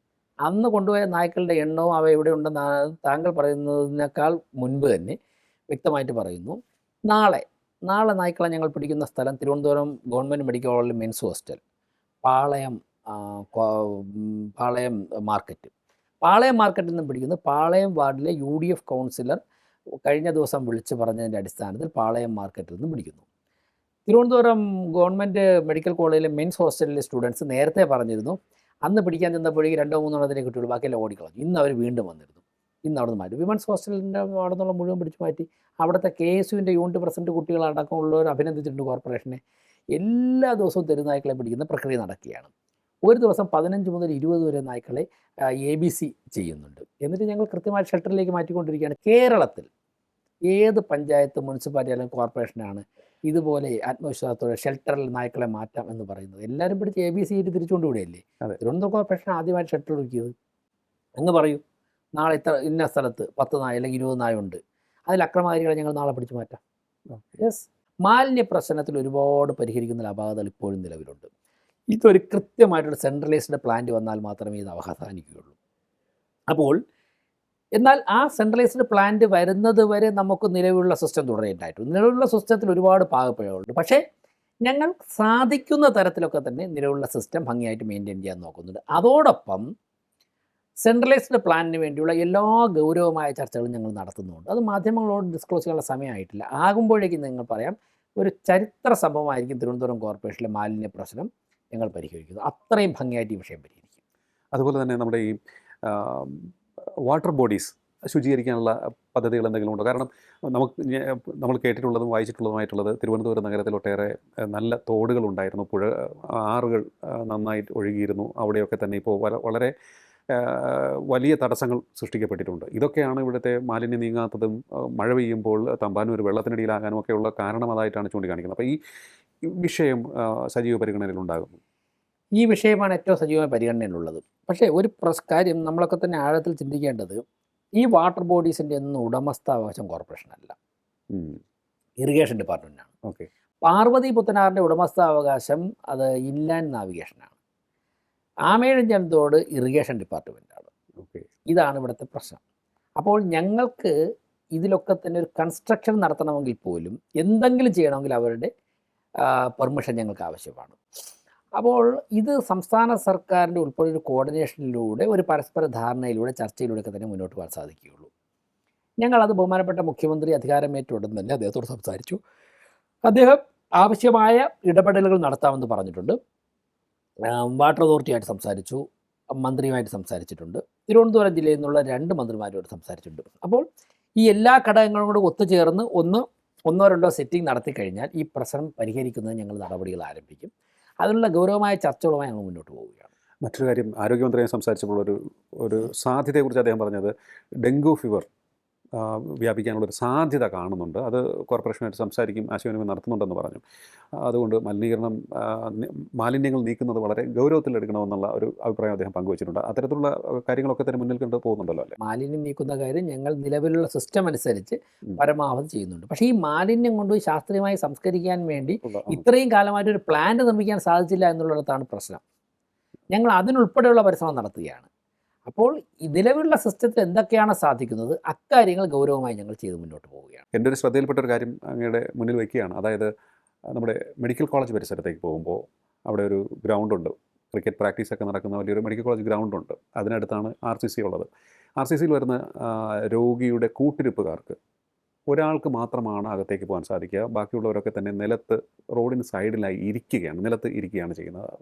അന്ന് കൊണ്ടുപോയ നായ്ക്കളുടെ എണ്ണവും അവ എവിടെ ഉണ്ടെന്ന് താങ്കൾ പറയുന്നതിനേക്കാൾ മുൻപ് തന്നെ വ്യക്തമായിട്ട് പറയുന്നു. നാളെ നായ്ക്കളെ ഞങ്ങൾ പിടിക്കുന്ന സ്ഥലം തിരുവനന്തപുരം ഗവൺമെൻറ് മെഡിക്കൽ കോളേജിലെ മെൻസ് ഹോസ്റ്റൽ, പാളയം മാർക്കറ്റിൽ നിന്നും പിടിക്കുന്നു. പാളയം വാർഡിലെ UDF കൗൺസിലർ കഴിഞ്ഞ ദിവസം വിളിച്ചു പറഞ്ഞതിൻ്റെ അടിസ്ഥാനത്തിൽ പാളയം മാർക്കറ്റിൽ നിന്നും പിടിക്കുന്നു. തിരുവനന്തപുരം ഗവൺമെൻറ് മെഡിക്കൽ കോളേജിലെ മെൻസ് ഹോസ്റ്റലിലെ സ്റ്റുഡൻസ് നേരത്തെ പറഞ്ഞിരുന്നു, അന്ന് പിടിക്കാൻ ചെന്നപ്പോഴേക്ക് 2-3 എണ്ണത്തിനെ കിട്ടുള്ളൂ, ബാക്കിയെല്ലാം ഓടിക്കളഞ്ഞു. ഇന്ന് അവർ വീണ്ടും വന്നിരുന്നു. ഇന്ന് അവിടെ നിന്ന് മാറ്റി, വിമൻസ് ഹോസ്റ്റലിൻ്റെ അവിടെ നിന്നുള്ള മുഴുവൻ പിടിച്ചു മാറ്റി. അവിടുത്തെ KSUവിൻ്റെ യൂണിറ്റ് പ്രസിഡന്റ് കുട്ടികളടക്കമുള്ളവർ അഭിനന്ദിച്ചിട്ടുണ്ട് കോർപ്പറേഷനെ. എല്ലാ ദിവസവും തെരുനായ്ക്കളെ പിടിക്കുന്ന പ്രക്രിയ നടക്കുകയാണ്. ഒരു ദിവസം 15 മുതൽ 20 വരെ നായ്ക്കളെ ABC ചെയ്യുന്നുണ്ട്. എന്നിട്ട് ഞങ്ങൾ കൃത്യമായി ഷെൽട്ടറിലേക്ക് മാറ്റിക്കൊണ്ടിരിക്കുകയാണ്. കേരളത്തിൽ ഏത് പഞ്ചായത്ത്, മുനിസിപ്പാലിറ്റി അല്ലെങ്കിൽ കോർപ്പറേഷനാണ് ഇതുപോലെ ആത്മവിശ്വാസത്തോടെ ഷെൽട്ടറിൽ നായ്ക്കളെ മാറ്റാം എന്ന് പറയുന്നത്? എല്ലാവരും പിടിച്ച് ABC ആയിട്ട് തിരിച്ചുകൊണ്ട് വിടുകയല്ലേ. തിരുവനന്തപുരം കോർപ്പറേഷൻ ആദ്യമായിട്ട് ഷെൽട്ടർ ഒരുക്കിയത്. അങ്ങ് പറയൂ, നാളെ ഇന്ന സ്ഥലത്ത് 10 നായ അല്ലെങ്കിൽ 20 നായ ഉണ്ട്, അതിൽ അക്രമകാരികളെ ഞങ്ങൾ നാളെ പിടിച്ചു മാറ്റാം. യെസ്. മാലിന്യ പ്രശ്നത്തിൽ ഒരുപാട് പരിഹരിക്കുന്ന അപാകതകൾ ഇപ്പോഴും നിലവിലുണ്ട്. ഇതൊരു കൃത്യമായിട്ടുള്ള സെൻട്രലൈസ്ഡ് പ്ലാന്റ് വന്നാൽ മാത്രമേ ഇത് അവസാനിക്കുകയുള്ളൂ. അപ്പോൾ എന്നാൽ ആ സെൻട്രലൈസ്ഡ് പ്ലാന്റ് വരുന്നത് വരെ നമുക്ക് നിലവിലുള്ള സിസ്റ്റം തുടരേണ്ടതായിട്ടുണ്ട്. നിലവിലുള്ള സിസ്റ്റത്തിൽ ഒരുപാട് പാകപ്പിഴകളുണ്ട്. പക്ഷേ ഞങ്ങൾ സാധിക്കുന്ന തരത്തിലൊക്കെ തന്നെ നിലവിലുള്ള സിസ്റ്റം ഭംഗിയായിട്ട് മെയിൻറ്റെയിൻ ചെയ്യാൻ നോക്കുന്നുണ്ട്. അതോടൊപ്പം സെൻട്രലൈസ്ഡ് പ്ലാനിന് വേണ്ടിയുള്ള എല്ലാ ഗൗരവമായ ചർച്ചകളും ഞങ്ങൾ നടത്തുന്നുണ്ട്. അത് മാധ്യമങ്ങളോട് ഡിസ്ക്ലോസ് ചെയ്യാനുള്ള സമയമായിട്ടില്ല. ആകുമ്പോഴേക്കും നിങ്ങൾ പറയാം, ഒരു ചരിത്ര സംഭവമായിരിക്കും തിരുവനന്തപുരം കോർപ്പറേഷനിലെ മാലിന്യ പ്രശ്നം ഞങ്ങൾ പരിഹരിക്കുന്നത്. അത്രയും ഭംഗിയായിട്ട് ഈ വിഷയം പരിഹരിക്കും. അതുപോലെ തന്നെ നമ്മുടെ ഈ വാട്ടർ ബോഡീസ് ശുചീകരിക്കാനുള്ള പദ്ധതികൾ എന്തെങ്കിലും ഉണ്ടോ? കാരണം നമ്മൾ കേട്ടിട്ടുള്ളതും വായിച്ചിട്ടുള്ളതുമായിട്ടുള്ളത് തിരുവനന്തപുരം നഗരത്തിൽ ഒട്ടേറെ നല്ല തോടുകളുണ്ടായിരുന്നു, ആറുകൾ നന്നായിട്ട് ഒഴുകിയിരുന്നു. അവിടെയൊക്കെ തന്നെ ഇപ്പോൾ വളരെ വലിയ തടസ്സങ്ങൾ സൃഷ്ടിക്കപ്പെട്ടിട്ടുണ്ട്. ഇതൊക്കെയാണ് ഇവിടുത്തെ മാലിന്യം നീങ്ങാത്തതും മഴ പെയ്യുമ്പോൾ തമ്പാനൂർ വെള്ളത്തിനടിയിലാകാനും ഒക്കെയുള്ള കാരണം അതായിട്ടാണ് ചൂണ്ടിക്കാണിക്കുന്നത്. അപ്പോൾ ഈ വിഷയം സജീവ പരിഗണനയിലുണ്ടാകുന്നു. ഈ വിഷയമാണ് ഏറ്റവും സജീവമായ പരിഗണനയിലുള്ളത്. പക്ഷേ ഒരു കാര്യം നമ്മളൊക്കെ തന്നെ ആഴത്തിൽ ചിന്തിക്കേണ്ടത്, ഈ വാട്ടർ ബോഡീസിൻ്റെ ഒന്നും ഉടമസ്ഥാവകാശം കോർപ്പറേഷനല്ല, ഇറിഗേഷൻ ഡിപ്പാർട്ട്മെൻറ്റാണ്. ഓക്കെ. പാർവതി പുത്തനാറിൻ്റെ ഉടമസ്ഥാവകാശം അത് ഇൻലാൻഡ് നാവിഗേഷനാണ്. ആമേഴഞ്ചൻ തോട് ഇറിഗേഷൻ ഡിപ്പാർട്ട്മെൻറ്റാണ്. ഓക്കെ. ഇതാണ് ഇവിടുത്തെ പ്രശ്നം. അപ്പോൾ ഞങ്ങൾക്ക് ഇതിലൊക്കെ തന്നെ ഒരു കൺസ്ട്രക്ഷൻ നടത്തണമെങ്കിൽ പോലും എന്തെങ്കിലും ചെയ്യണമെങ്കിൽ അവരുടെ പെർമിഷൻ ഞങ്ങൾക്ക് ആവശ്യമാണ്. അപ്പോൾ ഇത് സംസ്ഥാന സർക്കാരിൻ്റെ ഉൾപ്പെടെ ഒരു കോർഡിനേഷനിലൂടെ, ഒരു പരസ്പര ധാരണയിലൂടെ, ചർച്ചയിലൂടെയൊക്കെ തന്നെ മുന്നോട്ട് പോകാൻ സാധിക്കുകയുള്ളൂ. ഞങ്ങളത് ബഹുമാനപ്പെട്ട മുഖ്യമന്ത്രി അധികാരമേറ്റ ഉടൻ തന്നെ അദ്ദേഹത്തോട് സംസാരിച്ചു. അദ്ദേഹം ആവശ്യമായ ഇടപെടലുകൾ നടത്താമെന്ന് പറഞ്ഞിട്ടുണ്ട്. വാട്ടർ അതോറിറ്റിയായിട്ട് സംസാരിച്ചു, മന്ത്രിയുമായിട്ട് സംസാരിച്ചിട്ടുണ്ട്, തിരുവനന്തപുരം ജില്ലയിൽ നിന്നുള്ള 2 മന്ത്രിമാരുമായിട്ട് സംസാരിച്ചിട്ടുണ്ട്. അപ്പോൾ ഈ എല്ലാ ഘടകങ്ങളും കൂടെ ഒത്തുചേർന്ന് ഒന്നോ രണ്ടോ സെറ്റിംഗ് നടത്തി കഴിഞ്ഞാൽ ഈ പ്രശ്നം പരിഹരിക്കുന്നതിന് ഞങ്ങൾ നടപടികൾ ആരംഭിക്കും. അതിനുള്ള ഗൗരവമായ ചർച്ചകളുമായി ഞങ്ങൾ മുന്നോട്ട് പോവുകയാണ്. മറ്റൊരു കാര്യം, ആരോഗ്യമന്ത്രിയെ സംസാരിച്ചപ്പോൾ ഒരു സാധ്യതയെക്കുറിച്ച് അദ്ദേഹം പറഞ്ഞത് ഡെങ്കു ഫീവർ വ്യാപിക്കാനുള്ളൊരു സാധ്യത കാണുന്നുണ്ട്. അത് കോർപ്പറേഷനായിട്ട് സംസാരിക്കും, ആശയവിനിമയം നടത്തുന്നുണ്ടെന്ന് പറഞ്ഞു. അതുകൊണ്ട് മാലിന്യങ്ങൾ നീക്കുന്നത് വളരെ ഗൗരവത്തിലെടുക്കണമെന്നുള്ള ഒരു അഭിപ്രായം അദ്ദേഹം പങ്കുവച്ചിട്ടുണ്ട്. അത്തരത്തിലുള്ള കാര്യങ്ങളൊക്കെ തന്നെ മുന്നിൽ കണ്ട് പോകുന്നുണ്ടല്ലോ അല്ലേ? മാലിന്യം നീക്കുന്ന കാര്യം ഞങ്ങൾ നിലവിലുള്ള സിസ്റ്റം അനുസരിച്ച് പരമാവധി ചെയ്യുന്നുണ്ട്. പക്ഷേ ഈ മാലിന്യം കൊണ്ടുപോയി ശാസ്ത്രീയമായി സംസ്കരിക്കാൻ വേണ്ടി ഇത്രയും കാലമായിട്ട് ഒരു പ്ലാന്റ് നിർമ്മിക്കാൻ സാധിച്ചില്ല എന്നുള്ളിടത്താണ് പ്രശ്നം. ഞങ്ങൾ അതിനുൾപ്പെടെയുള്ള പരിശ്രമം നടത്തുകയാണ്. അപ്പോൾ നിലവിലുള്ള സിസ്റ്റത്തിൽ എന്തൊക്കെയാണ് സാധിക്കുന്നത് അക്കാര്യങ്ങൾ ഗൗരവമായി ഞങ്ങൾ ചെയ്ത് മുന്നോട്ട് പോവുകയാണ്. എൻ്റെ ഒരു ശ്രദ്ധയിൽപ്പെട്ട ഒരു കാര്യം അങ്ങയുടെ മുന്നിൽ വയ്ക്കുകയാണ്. അതായത് നമ്മുടെ മെഡിക്കൽ കോളേജ് പരിസരത്തേക്ക് പോകുമ്പോൾ അവിടെ ഒരു ഗ്രൗണ്ടുണ്ട്, ക്രിക്കറ്റ് പ്രാക്ടീസൊക്കെ നടക്കുന്ന വലിയൊരു മെഡിക്കൽ കോളേജ് ഗ്രൗണ്ടുണ്ട്. അതിനടുത്താണ് RCC ഉള്ളത്. RCCയിൽ വരുന്ന രോഗിയുടെ കൂട്ടിരിപ്പുകാർക്ക് ഒരാൾക്ക് മാത്രമാണ് അകത്തേക്ക് പോകാൻ സാധിക്കുക. ബാക്കിയുള്ളവരൊക്കെ തന്നെ റോഡിന് സൈഡിലായി നിലത്ത് ഇരിക്കുകയാണ് ചെയ്യുന്നത്,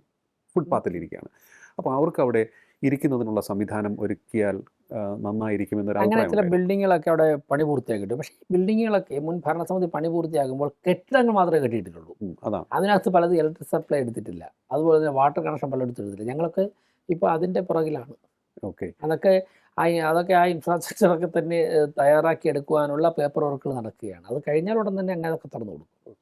ഫുട്പാത്തിൽ ഇരിക്കുകയാണ്. അപ്പോൾ അവർക്ക് അവിടെ ഇരിക്കുന്നതിനുള്ള സംവിധാനം ഒരുക്കിയാൽ നന്നായിരിക്കുമെന്നൊരു അങ്ങനെ ചില അഭിപ്രായം. ബിൽഡിങ്ങുകളൊക്കെ അവിടെ പണി പൂർത്തിയാക്കിയിട്ടുണ്ട്. പക്ഷേ ഈ ബിൽഡിങ്ങുകളൊക്കെ മുൻ ഭരണസമിതി പണി പൂർത്തിയാക്കുമ്പോൾ കെട്ടിടങ്ങൾ മാത്രമേ കെട്ടിയിട്ടുള്ളൂ. അതാണ്. അതിനകത്ത് പലത് ഇലക്ട്രിക് സപ്ലൈ എടുത്തിട്ടില്ല, അതുപോലെ തന്നെ വാട്ടർ കണക്ഷൻ പലയിടത്തും എടുത്തിട്ടില്ല. ഞങ്ങളൊക്കെ ഇപ്പോൾ അതിൻ്റെ പുറകിലാണ്. ഓക്കെ. അതൊക്കെ ആ ഇൻഫ്രാസ്ട്രക്ചറൊക്കെ തന്നെ തയ്യാറാക്കി എടുക്കുവാനുള്ള പേപ്പർ വർക്കുകൾ നടക്കുകയാണ്. അത് കഴിഞ്ഞാൽ ഉടൻ തന്നെ അങ്ങനെ അതൊക്കെ തുറന്നു കൊടുക്കും.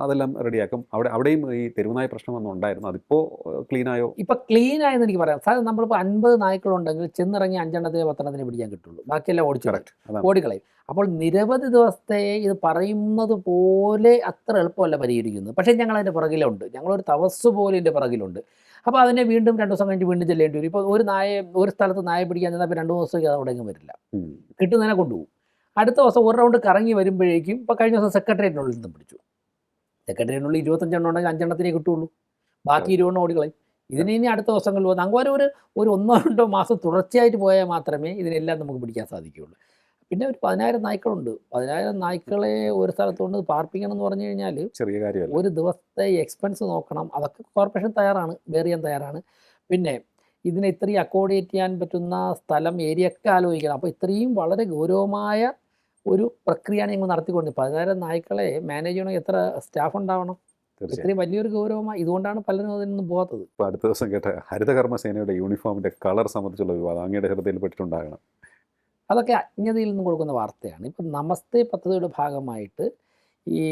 അതെല്ലാം റെഡിയാക്കും. അവിടെയും ഈ തെരുവുനായ പ്രശ്നമൊന്നും ഉണ്ടായിരുന്നു, അതിപ്പോൾ ക്ലീനായോ? ഇപ്പോൾ ക്ലീൻ ആയെന്ന് എനിക്ക് പറയാം. സാർ, നമ്മളിപ്പോൾ 50 നായ്ക്കളുണ്ടെങ്കിൽ ചെന്നിറങ്ങി 5 10 പിടിക്കാൻ കിട്ടുള്ളൂ, ബാക്കിയെല്ലാം ഓടിക്കളയും. അപ്പോൾ നിരവധി ദിവസത്തെ ഇത് പറയുന്നത് പോലെ അത്ര എളുപ്പമല്ല പരിഹരിക്കുന്നത്. പക്ഷേ ഞങ്ങൾ അതിൻ്റെ പുറകിലുണ്ട്, ഞങ്ങളൊരു തപസ് പോലെ ഇതിൻ്റെ പുറകിലുണ്ട്. അപ്പോൾ അതിനെ വീണ്ടും 2 ദിവസം കഴിഞ്ഞ് വീണ്ടും ചെല്ലേണ്ടി വരും. ഇപ്പോൾ ഒരു സ്ഥലത്ത് നായ പിടിക്കാൻ ചെന്നാൽ 2 ദിവസത്തേക്ക് അത് ഉടങ്ങും വരില്ല, കിട്ടുന്നതിനെ കൊണ്ടുപോകും. അടുത്ത ദിവസം ഒരു റൗണ്ട് കറങ്ങി വരുമ്പോഴേക്കും, ഇപ്പോൾ കഴിഞ്ഞ ദിവസം സെക്രട്ടേറിയറ്റിനുള്ളിൽ നിന്നും പിടിച്ചു. സെക്രട്ടറിയിനുള്ളിൽ 25 എണ്ണം ഉണ്ടെങ്കിൽ 5 എണ്ണത്തിനേ കിട്ടുള്ളൂ, ബാക്കി 20 എണ്ണം ഓടിക്കളയും. ഇനി അടുത്ത ദിവസങ്ങളിൽ പോകുന്നത് അങ്ങനെ ഒരു 1-2 മാസം തുടർച്ചയായിട്ട് പോയാൽ മാത്രമേ ഇതിനെല്ലാം നമുക്ക് പിടിക്കാൻ സാധിക്കുകയുള്ളൂ. പിന്നെ ഒരു 10,000 നായ്ക്കളുണ്ട്. 10,000 നായ്ക്കളെ ഒരു സ്ഥലത്തുകൊണ്ട് പാർപ്പിക്കണം എന്ന് പറഞ്ഞു കഴിഞ്ഞാൽ ചെറിയ കാര്യമല്ല. ഒരു ദിവസത്തെ എക്സ്പെൻസ് നോക്കണം. അതൊക്കെ കോർപ്പറേഷൻ തയ്യാറാണ്, ബെയർ ചെയ്യാൻ തയ്യാറാണ്. പിന്നെ ഇതിനെ ഇത്രയും അക്കോമഡേറ്റ് ചെയ്യാൻ പറ്റുന്ന സ്ഥലം, ഏരിയ ഒക്കെ ആലോചിക്കണം. അപ്പോൾ ഇത്രയും വളരെ ഗൗരവമായ ഒരു പ്രക്രിയയാണ് ഞങ്ങൾ നടത്തിക്കൊണ്ട്. 10,000 നായ്ക്കളെ മാനേജ് ചെയ്യണമെങ്കിൽ എത്ര സ്റ്റാഫ് ഉണ്ടാവണം? ഇത്രയും വലിയൊരു ഗൗരവമായി. ഇതുകൊണ്ടാണ് പലരും അതിനൊന്നും പോകാത്തത്. ഇപ്പോൾ അടുത്ത ദിവസം കേട്ട ഹരിതകർമ്മസേനയുടെ യൂണിഫോമിൻ്റെ കളർ സംബന്ധിച്ചുള്ള വിവാദം അങ്ങയുടെ ശ്രദ്ധയിൽപ്പെട്ടിട്ടുണ്ടാകണം. അതൊക്കെ അജ്ഞതയിൽ നിന്ന് കൊടുക്കുന്ന വാർത്തയാണ്. ഇപ്പം നമസ്തേ പദ്ധതിയുടെ ഭാഗമായിട്ട് ഈ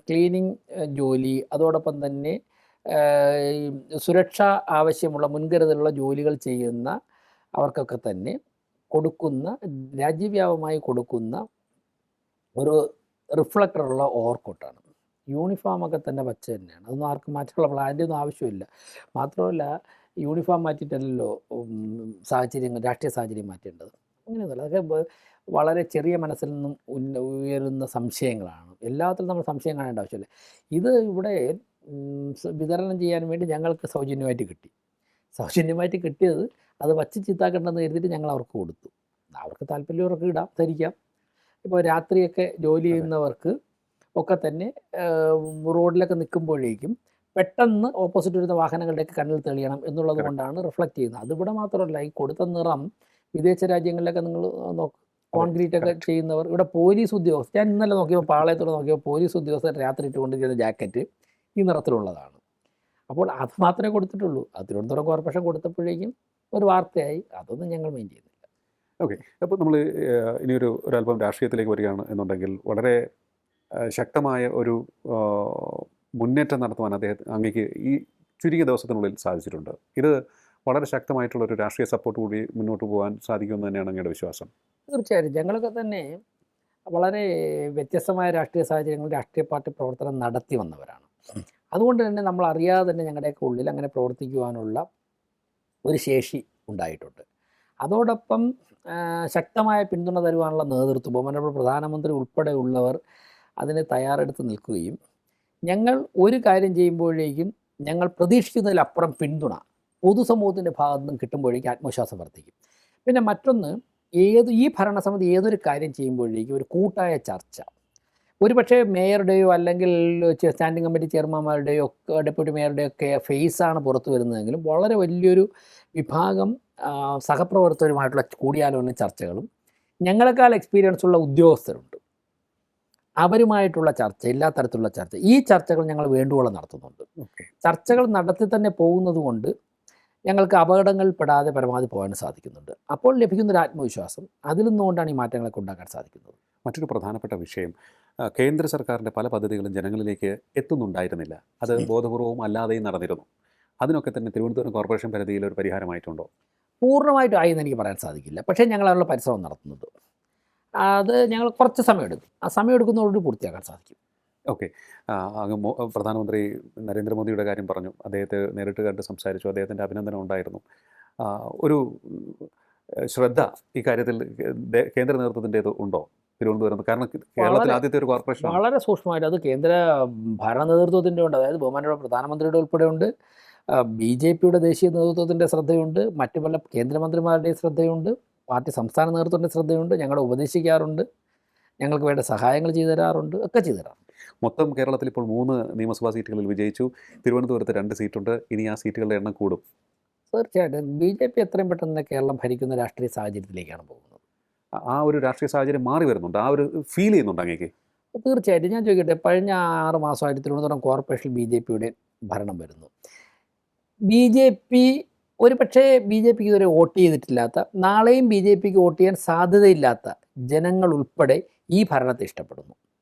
ക്ലീനിങ് ജോലി, അതോടൊപ്പം തന്നെ സുരക്ഷ ആവശ്യമുള്ള മുൻകരുതലുള്ള ജോലികൾ ചെയ്യുന്ന അവർക്കൊക്കെ തന്നെ കൊടുക്കുന്ന, രാജ്യവ്യാപകമായി കൊടുക്കുന്ന ഒരു റിഫ്ലക്ടറുള്ള ഓവർകോട്ടാണ്. യൂണിഫോമൊക്കെ തന്നെ പച്ച തന്നെയാണ്. അതൊന്നും ആർക്കും മാറ്റാനുള്ള പ്ലാൻ്റെ ഒന്നും ആവശ്യമില്ല. മാത്രമല്ല, യൂണിഫോം മാറ്റിയിട്ടല്ലോ രാഷ്ട്രീയ സാഹചര്യം മാറ്റേണ്ടത്. അങ്ങനെയൊന്നുമല്ല. അതൊക്കെ വളരെ ചെറിയ മനസ്സിൽ നിന്നും ഉയരുന്ന സംശയങ്ങളാണ്. എല്ലാത്തിലും നമ്മൾ സംശയം കാണേണ്ട ആവശ്യമില്ല. ഇത് ഇവിടെ വിതരണം ചെയ്യാൻ വേണ്ടി ഞങ്ങൾക്ക് സൗജന്യമായിട്ട് കിട്ടി. സൗജന്യമായിട്ട് കിട്ടിയത് അത് വച്ച് ചീത്താക്കണ്ടെന്ന് കരുതിയിട്ട് ഞങ്ങൾ അവർക്ക് കൊടുത്തു. അവർക്ക് താല്പര്യമുള്ളവർക്ക് ഇടാം, ധരിക്കാം. ഇപ്പോൾ രാത്രിയൊക്കെ ജോലി ചെയ്യുന്നവർക്ക് ഒക്കെ തന്നെ റോഡിലൊക്കെ നിൽക്കുമ്പോഴേക്കും പെട്ടെന്ന് ഓപ്പോസിറ്റ് വരുന്ന വാഹനങ്ങളുടെയൊക്കെ കണ്ണിൽ തെളിയണം എന്നുള്ളത് കൊണ്ടാണ് റിഫ്ലക്റ്റ് ചെയ്യുന്നത്. അതിവിടെ മാത്രമല്ല, ഈ കൊടുത്ത നിറം വിദേശ രാജ്യങ്ങളിലൊക്കെ നിങ്ങൾ കോൺക്രീറ്റ് ഒക്കെ ചെയ്യുന്നവർ, ഇവിടെ പോലീസ് ഉദ്യോഗസ്ഥർ, ഞാൻ ഇന്നലെ നോക്കിയപ്പോൾ പാളയത്തോടെ നോക്കിയപ്പോൾ പോലീസ് ഉദ്യോഗസ്ഥർ രാത്രി ഇട്ടുകൊണ്ട് ചെയ്യുന്ന ജാക്കറ്റ് ഈ നിറത്തിലുള്ളതാണ്. അപ്പോൾ അത് മാത്രമേ കൊടുത്തിട്ടുള്ളൂ. അത് തിരുവനന്തപുരം കോർപ്പറേഷൻ കൊടുത്തപ്പോഴേക്കും ഒരു വാർത്തയായി. അതൊന്നും ഞങ്ങൾ മെയിൻ ചെയ്യുന്നില്ല. ഓക്കെ. അപ്പോൾ നമ്മൾ ഇനിയൊരു ഒരല്പം രാഷ്ട്രീയത്തിലേക്ക് വരികയാണ് എന്നുണ്ടെങ്കിൽ വളരെ ശക്തമായ ഒരു മുന്നേറ്റം നടത്തുവാൻ അങ്ങേക്ക് ഈ ചുരുങ്ങിയ ദിവസത്തിനുള്ളിൽ സാധിച്ചിട്ടുണ്ട്. ഇത് വളരെ ശക്തമായിട്ടുള്ള ഒരു രാഷ്ട്രീയ സപ്പോർട്ട് കൂടി മുന്നോട്ട് പോകാൻ സാധിക്കുമെന്ന് തന്നെയാണ് അങ്ങയുടെ വിശ്വാസം? തീർച്ചയായിട്ടും ഞങ്ങളൊക്കെ തന്നെ വളരെ വ്യത്യസ്തമായ രാഷ്ട്രീയ സാഹചര്യങ്ങളിൽ രാഷ്ട്രീയ പാർട്ടി പ്രവർത്തനം നടത്തി വന്നവരാണ്. അതുകൊണ്ട് തന്നെ നമ്മൾ അറിയാതെ തന്നെ ഞങ്ങളുടെയൊക്കെ ഉള്ളിൽ അങ്ങനെ പ്രവർത്തിക്കുവാനുള്ള ഒരു ശേഷി ഉണ്ടായിട്ടുണ്ട്. അതോടൊപ്പം ശക്തമായ പിന്തുണ തരുവാനുള്ള നേതൃത്വം ബഹുമാനപ്പെട്ട പ്രധാനമന്ത്രി ഉൾപ്പെടെയുള്ളവർ അതിന് തയ്യാറെടുത്ത് നിൽക്കുകയും ഞങ്ങൾ ഒരു കാര്യം ചെയ്യുമ്പോഴേക്കും ഞങ്ങൾ പ്രതീക്ഷിക്കുന്നതിലപ്പുറം പിന്തുണ പൊതുസമൂഹത്തിൻ്റെ ഭാഗത്തു നിന്നും കിട്ടുമ്പോഴേക്കും ആത്മവിശ്വാസം വർദ്ധിക്കും. പിന്നെ മറ്റൊന്ന്, ഈ ഭരണസമിതി ഏതൊരു കാര്യം ചെയ്യുമ്പോഴേക്കും ഒരു കൂട്ടായ ചർച്ച, ഒരുപക്ഷെ മേയറുടെയോ അല്ലെങ്കിൽ സ്റ്റാൻഡിംഗ് കമ്മിറ്റി ചെയർമാൻമാരുടെയോ ഒക്കെ ഡെപ്യൂട്ടി മേയറുടെയോ ഒക്കെ ഫേസാണ് പുറത്തു വരുന്നതെങ്കിലും വളരെ വലിയൊരു വിഭാഗം സഹപ്രവർത്തകരുമായിട്ടുള്ള കൂടിയാലോചന ചർച്ചകളും ഞങ്ങളെക്കാൾ എക്സ്പീരിയൻസ് ഉള്ള ഉദ്യോഗസ്ഥരുണ്ട്, അവരുമായിട്ടുള്ള ചർച്ച, എല്ലാ തരത്തിലുള്ള ചർച്ച, ഈ ചർച്ചകൾ ഞങ്ങൾ വേണ്ടുവോളം നടത്തുന്നുണ്ട്. ചർച്ചകൾ നടത്തി തന്നെ പോകുന്നത് കൊണ്ട് ഞങ്ങൾക്ക് അപകടങ്ങളിൽപ്പെടാതെ പരമാവധി പോകാൻ സാധിക്കുന്നുണ്ട്. അപ്പോൾ ലഭിക്കുന്നൊരു ആത്മവിശ്വാസം, അതിൽ നിന്നുകൊണ്ടാണ് ഈ മാറ്റങ്ങളൊക്കെ ഉണ്ടാക്കാൻ സാധിക്കുന്നത്. മറ്റൊരു പ്രധാനപ്പെട്ട വിഷയം, കേന്ദ്ര സർക്കാരിൻ്റെ പല പദ്ധതികളും ജനങ്ങളിലേക്ക് എത്തുന്നുണ്ടായിരുന്നില്ല. അത് ബോധപൂർവവും അല്ലാതെയും നടന്നിരുന്നു. അതിനൊക്കെ തന്നെ തിരുവനന്തപുരം കോർപ്പറേഷൻ പരിധിയിൽ ഒരു പരിഹാരമായിട്ടുണ്ടോ? പൂർണ്ണമായിട്ടും ആയി എന്ന് എനിക്ക് പറയാൻ സാധിക്കില്ല. പക്ഷേ ഞങ്ങൾ അതിനുള്ള പരിശ്രമം നടത്തുന്നുണ്ട്. അത് ഞങ്ങൾ കുറച്ച് സമയമെടുക്കും. ആ സമയം എടുക്കുന്നതോടുകൂടി പൂർത്തിയാക്കാൻ സാധിക്കും. ഓക്കെ. അങ്ങ് പ്രധാനമന്ത്രി നരേന്ദ്രമോദിയുടെ കാര്യം പറഞ്ഞു. അദ്ദേഹത്തെ നേരിട്ട് കണ്ട് സംസാരിച്ചു. അദ്ദേഹത്തിൻ്റെ അഭിനന്ദനം ഉണ്ടായിരുന്നു. ഒരു ശ്രദ്ധ ഇക്കാര്യത്തിൽ കേന്ദ്ര നേതൃത്വത്തിൻ്റേത് ഉണ്ടോ തിരുവനന്തപുരം? കാരണം കേരളത്തിൽ ആദ്യത്തെ ഒരു കോർപ്പറേഷൻ വളരെ സൂക്ഷ്മമായിട്ട് അത് കേന്ദ്ര ഭരണ നേതൃത്വത്തിൻ്റെ ഉണ്ട്. അതായത് ബഹുമാനപ്പെട്ട പ്രധാനമന്ത്രിയുടെ ഉൾപ്പെടെയുണ്ട്, BJPയുടെ ദേശീയ നേതൃത്വത്തിൻ്റെ ശ്രദ്ധയുണ്ട്, മറ്റു പല കേന്ദ്രമന്ത്രിമാരുടെയും ശ്രദ്ധയുണ്ട്, പാർട്ടി സംസ്ഥാന നേതൃത്വത്തിൻ്റെ ശ്രദ്ധയുണ്ട്, ഞങ്ങളെ ഉപദേശിക്കാറുണ്ട്, ഞങ്ങൾക്ക് വേണ്ട സഹായങ്ങൾ ചെയ്തു തരാറുണ്ട്, ഒക്കെ ചെയ്തു തരാറുണ്ട്. മൊത്തം കേരളത്തിൽ ഇപ്പോൾ 3 നിയമസഭാ സീറ്റുകളിൽ വിജയിച്ചു. തിരുവനന്തപുരത്ത് 2 സീറ്റുണ്ട്. ഇനി ആ സീറ്റുകളുടെ എണ്ണം കൂടും. തീർച്ചയായിട്ടും BJP എത്രയും പെട്ടെന്ന് തന്നെ കേരളം ഭരിക്കുന്ന രാഷ്ട്രീയ സാഹചര്യത്തിലേക്കാണ് പോകുന്നത്. ആ ഒരു രാഷ്ട്രീയ സാഹചര്യം മാറി വരുന്നുണ്ട്. ആ ഒരു ഫീൽ ചെയ്യുന്നുണ്ട് അങ്ങേക്ക്? തീർച്ചയായിട്ടും. ഞാൻ ചോദിക്കട്ടെ, കഴിഞ്ഞ 6 മാസമായിട്ട് തിരുവനന്തപുരം കോർപ്പറേഷൻ BJPയുടെ ഭരണം വരുന്നു. BJP ഒരുപക്ഷേ BJPക്ക് ഇതുവരെ വോട്ട് ചെയ്തിട്ടില്ലാത്ത, നാളെയും BJPക്ക് വോട്ട് ചെയ്യാൻ സാധ്യതയില്ലാത്ത ജനങ്ങൾ ഉൾപ്പെടെ ഈ ഭരണത്തെ ഇഷ്ടപ്പെടുന്നു.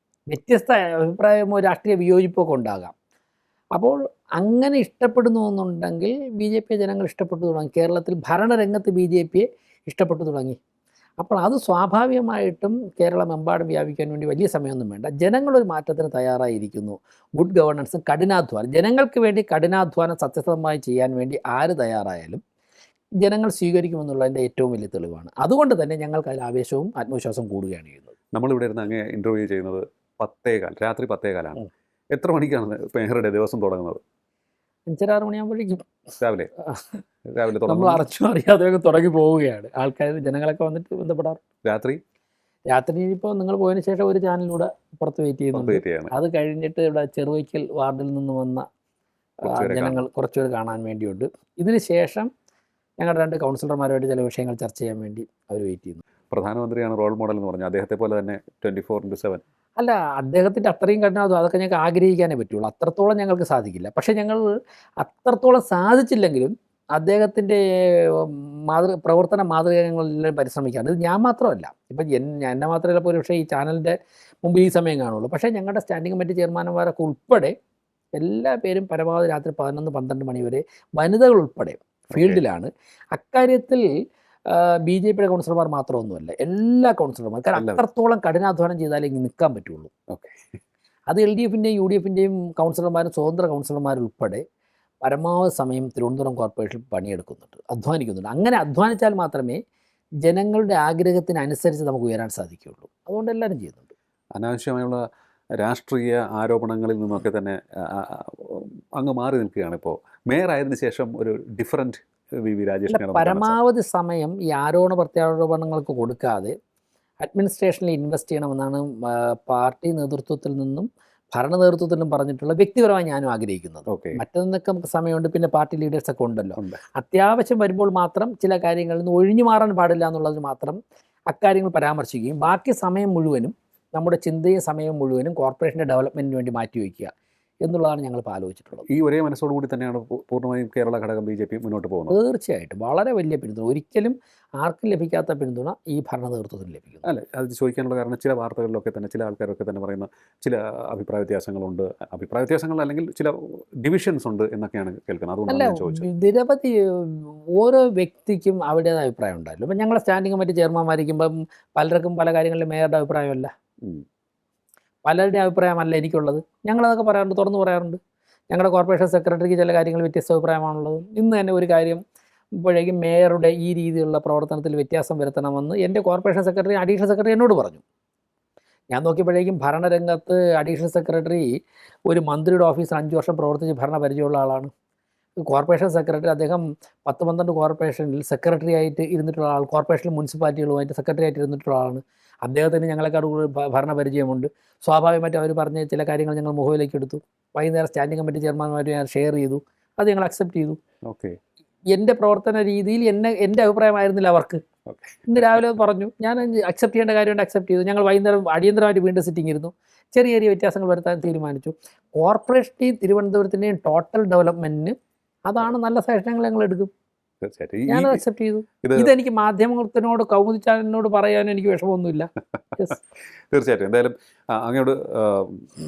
വ്യത്യസ്ത അഭിപ്രായമോ രാഷ്ട്രീയ വിയോജിപ്പൊക്കെ ഉണ്ടാകാം. അപ്പോൾ അങ്ങനെ ഇഷ്ടപ്പെടുന്നു എന്നുണ്ടെങ്കിൽ BJP ജനങ്ങൾ ഇഷ്ടപ്പെട്ടു തുടങ്ങി. കേരളത്തിൽ ഭരണരംഗത്ത് BJPയെ ഇഷ്ടപ്പെട്ടു തുടങ്ങി. അപ്പോൾ അത് സ്വാഭാവികമായിട്ടും കേരളമെമ്പാടും വ്യാപിക്കാൻ വേണ്ടി വലിയ സമയമൊന്നും വേണ്ട. ജനങ്ങളൊരു മാറ്റത്തിന് തയ്യാറായിരിക്കുന്നു. ഗുഡ് ഗവേണൻസും കഠിനാധ്വാനം, ജനങ്ങൾക്ക് വേണ്ടി കഠിനാധ്വാനം സത്യസന്ധമായി ചെയ്യാൻ വേണ്ടി ആര് തയ്യാറായാലും ജനങ്ങൾ സ്വീകരിക്കുമെന്നുള്ളതിൻ്റെ ഏറ്റവും വലിയ തെളിവാണ്. അതുകൊണ്ട് തന്നെ ഞങ്ങൾക്ക് അതിൽ ആവേശവും ആത്മവിശ്വാസവും കൂടുകയാണ് ചെയ്യുന്നത്. നമ്മളിവിടെ ഇരുന്ന് അങ്ങ് ഇൻ്റർവ്യൂ ചെയ്യുന്നത് 10:15, രാത്രി 10:15. എത്ര മണിക്കാണ് മേയറുടെ ദിവസം തുടങ്ങുന്നത്? 5-6 മണിയാകുമ്പോഴേക്കും രാവിലെ നമ്മൾ അറിയാതെ തുടങ്ങി പോവുകയാണ്. ആൾക്കാർ, ജനങ്ങളൊക്കെ വന്നിട്ട് ബന്ധപ്പെടാറ്. രാത്രി ഇപ്പോൾ നിങ്ങൾ പോയതിനു ശേഷം ഒരു ചാനലിലൂടെ പുറത്ത് വെയിറ്റ് ചെയ്യുന്നുണ്ട്. അത് കഴിഞ്ഞിട്ട് ഇവിടെ ചെറുവയ്ക്കൽ വാർഡിൽ നിന്ന് വന്ന ജനങ്ങൾ കുറച്ചുപേർ കാണാൻ വേണ്ടിയുണ്ട്. ഇതിന് ശേഷം ഞങ്ങളുടെ 2 കൗൺസിലർമാരുമായിട്ട് ചില വിഷയങ്ങൾ ചർച്ച ചെയ്യാൻ വേണ്ടി അവർ വെയിറ്റ് ചെയ്യുന്നു. പ്രധാനമന്ത്രിയാണ് റോൾ മോഡൽ എന്ന് പറഞ്ഞു. അദ്ദേഹത്തെ പോലെ തന്നെ 24/7 അല്ല, അദ്ദേഹത്തിൻ്റെ അത്രയും കഠിനാധ്വാനം അതൊക്കെ ഞങ്ങൾക്ക് ആഗ്രഹിക്കാനേ പറ്റുള്ളൂ. അത്രത്തോളം ഞങ്ങൾക്ക് സാധിക്കില്ല. പക്ഷേ ഞങ്ങൾ അത്രത്തോളം സാധിച്ചില്ലെങ്കിലും അദ്ദേഹത്തിൻ്റെ പ്രവർത്തന മാതൃകകളിലെല്ലാം പരിശ്രമിക്കാറ്. ഇത് ഞാൻ മാത്രമല്ല, ഇപ്പം എന്നെ മാത്രമല്ല, ഇപ്പോൾ ഒരു പക്ഷേ ഈ ചാനലിൻ്റെ മുമ്പ് ഈ സമയം കാണുള്ളൂ. പക്ഷേ ഞങ്ങളുടെ സ്റ്റാൻഡിംഗ് കമ്മിറ്റി ചെയർമാൻമാരൊക്കെ ഉൾപ്പെടെ എല്ലാ പേരും പരമാവധി രാത്രി 11-12 മണി വരെ, വനിതകൾ ഉൾപ്പെടെ ഫീൽഡിലാണ്. അക്കാര്യത്തിൽ BJPയുടെ കൗൺസിലർമാർ മാത്രമൊന്നുമല്ല, എല്ലാ കൗൺസിലർമാർ. കാരണം അത്രത്തോളം കഠിനാധ്വാനം ചെയ്താലേ ഇങ്ങനെ നിൽക്കാൻ പറ്റുള്ളൂ. അത് LDFിൻ്റെയും UDFിൻ്റെയും കൗൺസിലർമാരും സ്വതന്ത്ര കൗൺസിലർമാരും ഉൾപ്പെടെ പരമാവധി സമയം തിരുവനന്തപുരം കോർപ്പറേഷനിൽ പണിയെടുക്കുന്നുണ്ട്, അധ്വാനിക്കുന്നുണ്ട്. അങ്ങനെ അധ്വാനിച്ചാൽ മാത്രമേ ജനങ്ങളുടെ ആഗ്രഹത്തിനനുസരിച്ച് നമുക്ക് ഉയരാൻ സാധിക്കുകയുള്ളൂ. അതുകൊണ്ട് എല്ലാവരും ചെയ്യുന്നുണ്ട്. അനാവശ്യമായുള്ള രാഷ്ട്രീയ ആരോപണങ്ങളിൽ നിന്നൊക്കെ തന്നെ അങ്ങ് മാറി നിൽക്കുകയാണ്. ഇപ്പോൾ മേയറായതിനു ശേഷം ഒരു ഡിഫറൻറ്റ് VV രാജേഷ് പരമാവധി സമയം ഈ പ്രത്യാരോപണങ്ങൾക്ക് കൊടുക്കാതെ അഡ്മിനിസ്ട്രേഷനിൽ ഇൻവെസ്റ്റ് ചെയ്യണമെന്നാണ് പാർട്ടി നേതൃത്വത്തിൽ നിന്നും ഭരണ നേതൃത്വത്തിൽ നിന്നും പറഞ്ഞിട്ടുള്ള, വ്യക്തിപരമായി ഞാനും ആഗ്രഹിക്കുന്നത്. മറ്റൊന്നൊക്കെ നമുക്ക് സമയമുണ്ട്, പിന്നെ പാർട്ടി ലീഡേഴ്സൊക്കെ ഉണ്ടല്ലോ. അത്യാവശ്യം വരുമ്പോൾ മാത്രം ചില കാര്യങ്ങളിൽ നിന്ന് ഒഴിഞ്ഞു മാറാൻ പാടില്ല എന്നുള്ളതിന് മാത്രം അക്കാര്യങ്ങൾ പരാമർശിക്കുകയും ബാക്കി സമയം മുഴുവനും, നമ്മുടെ ചിന്തയും സമയം മുഴുവനും കോർപ്പറേഷൻ്റെ ഡെവലപ്മെൻറ്റിന് വേണ്ടി മാറ്റിവെക്കുക. എന്നുള്ളതാണ് ഞങ്ങളിപ്പോൾ ആലോചിച്ചിട്ടുള്ളത്. ഈ ഒരേ മനസ്സോടുകൂടി തന്നെയാണ് പൂർണ്ണമായും കേരള ഘടകം BJP മുന്നോട്ട് പോകുന്നത്. തീർച്ചയായിട്ടും വളരെ വലിയ പിന്തുണ, ഒരിക്കലും ആർക്കും ലഭിക്കാത്ത പിന്തുണ ഈ ഭരണ നേതൃത്വത്തിന് ലഭിക്കുന്നു. അല്ല, അത് ചോദിക്കാനുള്ള കാരണം ചില വാർത്തകളിലൊക്കെ തന്നെ ചില ആൾക്കാരൊക്കെ തന്നെ പറയുന്ന ചില അഭിപ്രായ വ്യത്യാസങ്ങളുണ്ട്, അഭിപ്രായ വ്യത്യാസങ്ങൾ അല്ലെങ്കിൽ ചില ഡിവിഷൻസ് ഉണ്ട് എന്നൊക്കെയാണ് കേൾക്കുന്നത്. അതുകൊണ്ടാണ് അല്ല, ഞാൻ ചോദിച്ചത്. നിരവധി ഓരോ വ്യക്തിക്കും അവരുടേതായ അഭിപ്രായം ഉണ്ടായല്ലോ. ഇപ്പം ഞങ്ങളെ സ്റ്റാൻഡിംഗ് കമ്മിറ്റി ചെയർമാന്മാരിക്കുമ്പം പലർക്കും പല കാര്യങ്ങളിലും മേയറുടെ അഭിപ്രായമല്ല, ഉം. പലരുടെ അഭിപ്രായമല്ല എനിക്കുള്ളത്. ഞങ്ങളതൊക്കെ പറയാറുണ്ട്, തുറന്നു പറയാറുണ്ട്. ഞങ്ങളുടെ കോർപ്പറേഷൻ സെക്രട്ടറിക്ക് ചില കാര്യങ്ങൾ വ്യത്യസ്ത അഭിപ്രായമാണുള്ളത്. ഇന്ന് തന്നെ ഒരു കാര്യം ഇപ്പോഴേക്കും മേയറുടെ ഈ രീതിയിലുള്ള പ്രവർത്തനത്തിൽ വ്യത്യാസം വരുത്തണമെന്ന് എൻ്റെ കോർപ്പറേഷൻ സെക്രട്ടറി അഡീഷണൽ സെക്രട്ടറി എന്നോട് പറഞ്ഞു. ഞാൻ നോക്കിയപ്പോഴേക്കും ഭരണരംഗത്ത് അഡീഷണൽ സെക്രട്ടറി ഒരു മന്ത്രിയുടെ ഓഫീസിൽ 5 വർഷം പ്രവർത്തിച്ച് ഭരണ പരിചയമുള്ള ആളാണ്. കോർപ്പറേഷൻ സെക്രട്ടറി അദ്ദേഹം 10-12 കോർപ്പറേഷനിൽ സെക്രട്ടറി ആയിട്ട് ഇരുന്നിട്ടുള്ള ആൾ, കോർപ്പറേഷനിൽ മുനിസിപ്പാലിറ്റികളുമായിട്ട് സെക്രട്ടറി ആയിട്ട് ഇരുന്നിട്ടുള്ള ആളാണ്. അദ്ദേഹത്തിന് ഞങ്ങളെക്കാട് കൂടുതൽ ഭരണ പരിചയമുണ്ട്. സ്വാഭാവികമായിട്ടും അവർ പറഞ്ഞ ചില കാര്യങ്ങൾ ഞങ്ങൾ മുഖവിലേക്ക് എടുത്തു. വൈകുന്നേരം സ്റ്റാൻഡിംഗ് കമ്മിറ്റി ചെയർമാൻമാരുമായി ഞാൻ ഷെയർ ചെയ്തു. അത് ഞങ്ങൾ അക്സെപ്റ്റ് ചെയ്തു. ഓക്കെ. എൻ്റെ പ്രവർത്തന രീതിയിൽ എൻ്റെ അഭിപ്രായമായിരുന്നില്ല അവർക്ക്. ഓക്കെ. ഇന്ന് രാവിലെ അത് പറഞ്ഞു, ഞാൻ അക്സെപ്റ്റ് ചെയ്യേണ്ട കാര്യമുണ്ട്, അക്സെപ്റ്റ് ചെയ്തു. ഞങ്ങൾ വൈകുന്നേരം അടിയന്തരമായിട്ട് വീണ്ടും സിറ്റിംഗ് ഇരുന്നു, ചെറിയ ചെറിയ വ്യത്യാസങ്ങൾ വരുത്താൻ തീരുമാനിച്ചു. കോർപ്പറേഷൻ്റെയും തിരുവനന്തപുരത്തിൻ്റെയും ടോട്ടൽ ഡെവലപ്മെൻറ്റിന് അതാണ് നല്ല സജഷനുകൾ ഞങ്ങൾ എടുക്കും. തീർച്ചയായിട്ടും ഞാനത് അക്സെപ്റ്റ് ചെയ്തു. ഇത് ഇതെനിക്ക് മാധ്യമത്തിനോട് കൗമുദി ചാനലിനോട് പറയാനും എനിക്ക് വിഷമമൊന്നുമില്ല. യെസ്. തീർച്ചയായിട്ടും എന്തായാലും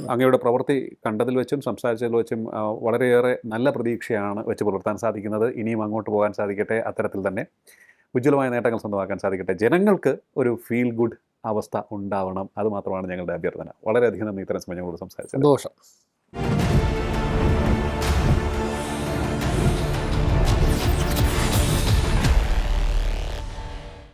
അങ്ങയുടെ പ്രവൃത്തി കണ്ടതിൽ വെച്ചും സംസാരിച്ചതിൽ വെച്ചും വളരെയേറെ നല്ല പ്രതീക്ഷയാണ് വെച്ച് പുലർത്താൻ സാധിക്കുന്നത്. ഇനിയും അങ്ങോട്ട് പോകാൻ സാധിക്കട്ടെ, അത്തരത്തിൽ തന്നെ ഉജ്ജ്വലമായ നേട്ടങ്ങൾ സ്വന്തമാക്കാൻ സാധിക്കട്ടെ. ജനങ്ങൾക്ക് ഒരു ഫീൽ ഗുഡ് അവസ്ഥ ഉണ്ടാവണം, അതുമാത്രമാണ് ഞങ്ങളുടെ അഭ്യർത്ഥന. വളരെയധികം നന്ദി ഇത്തരം സമയം ഞങ്ങളോട് സംസാരിച്ചത്. സന്തോഷം.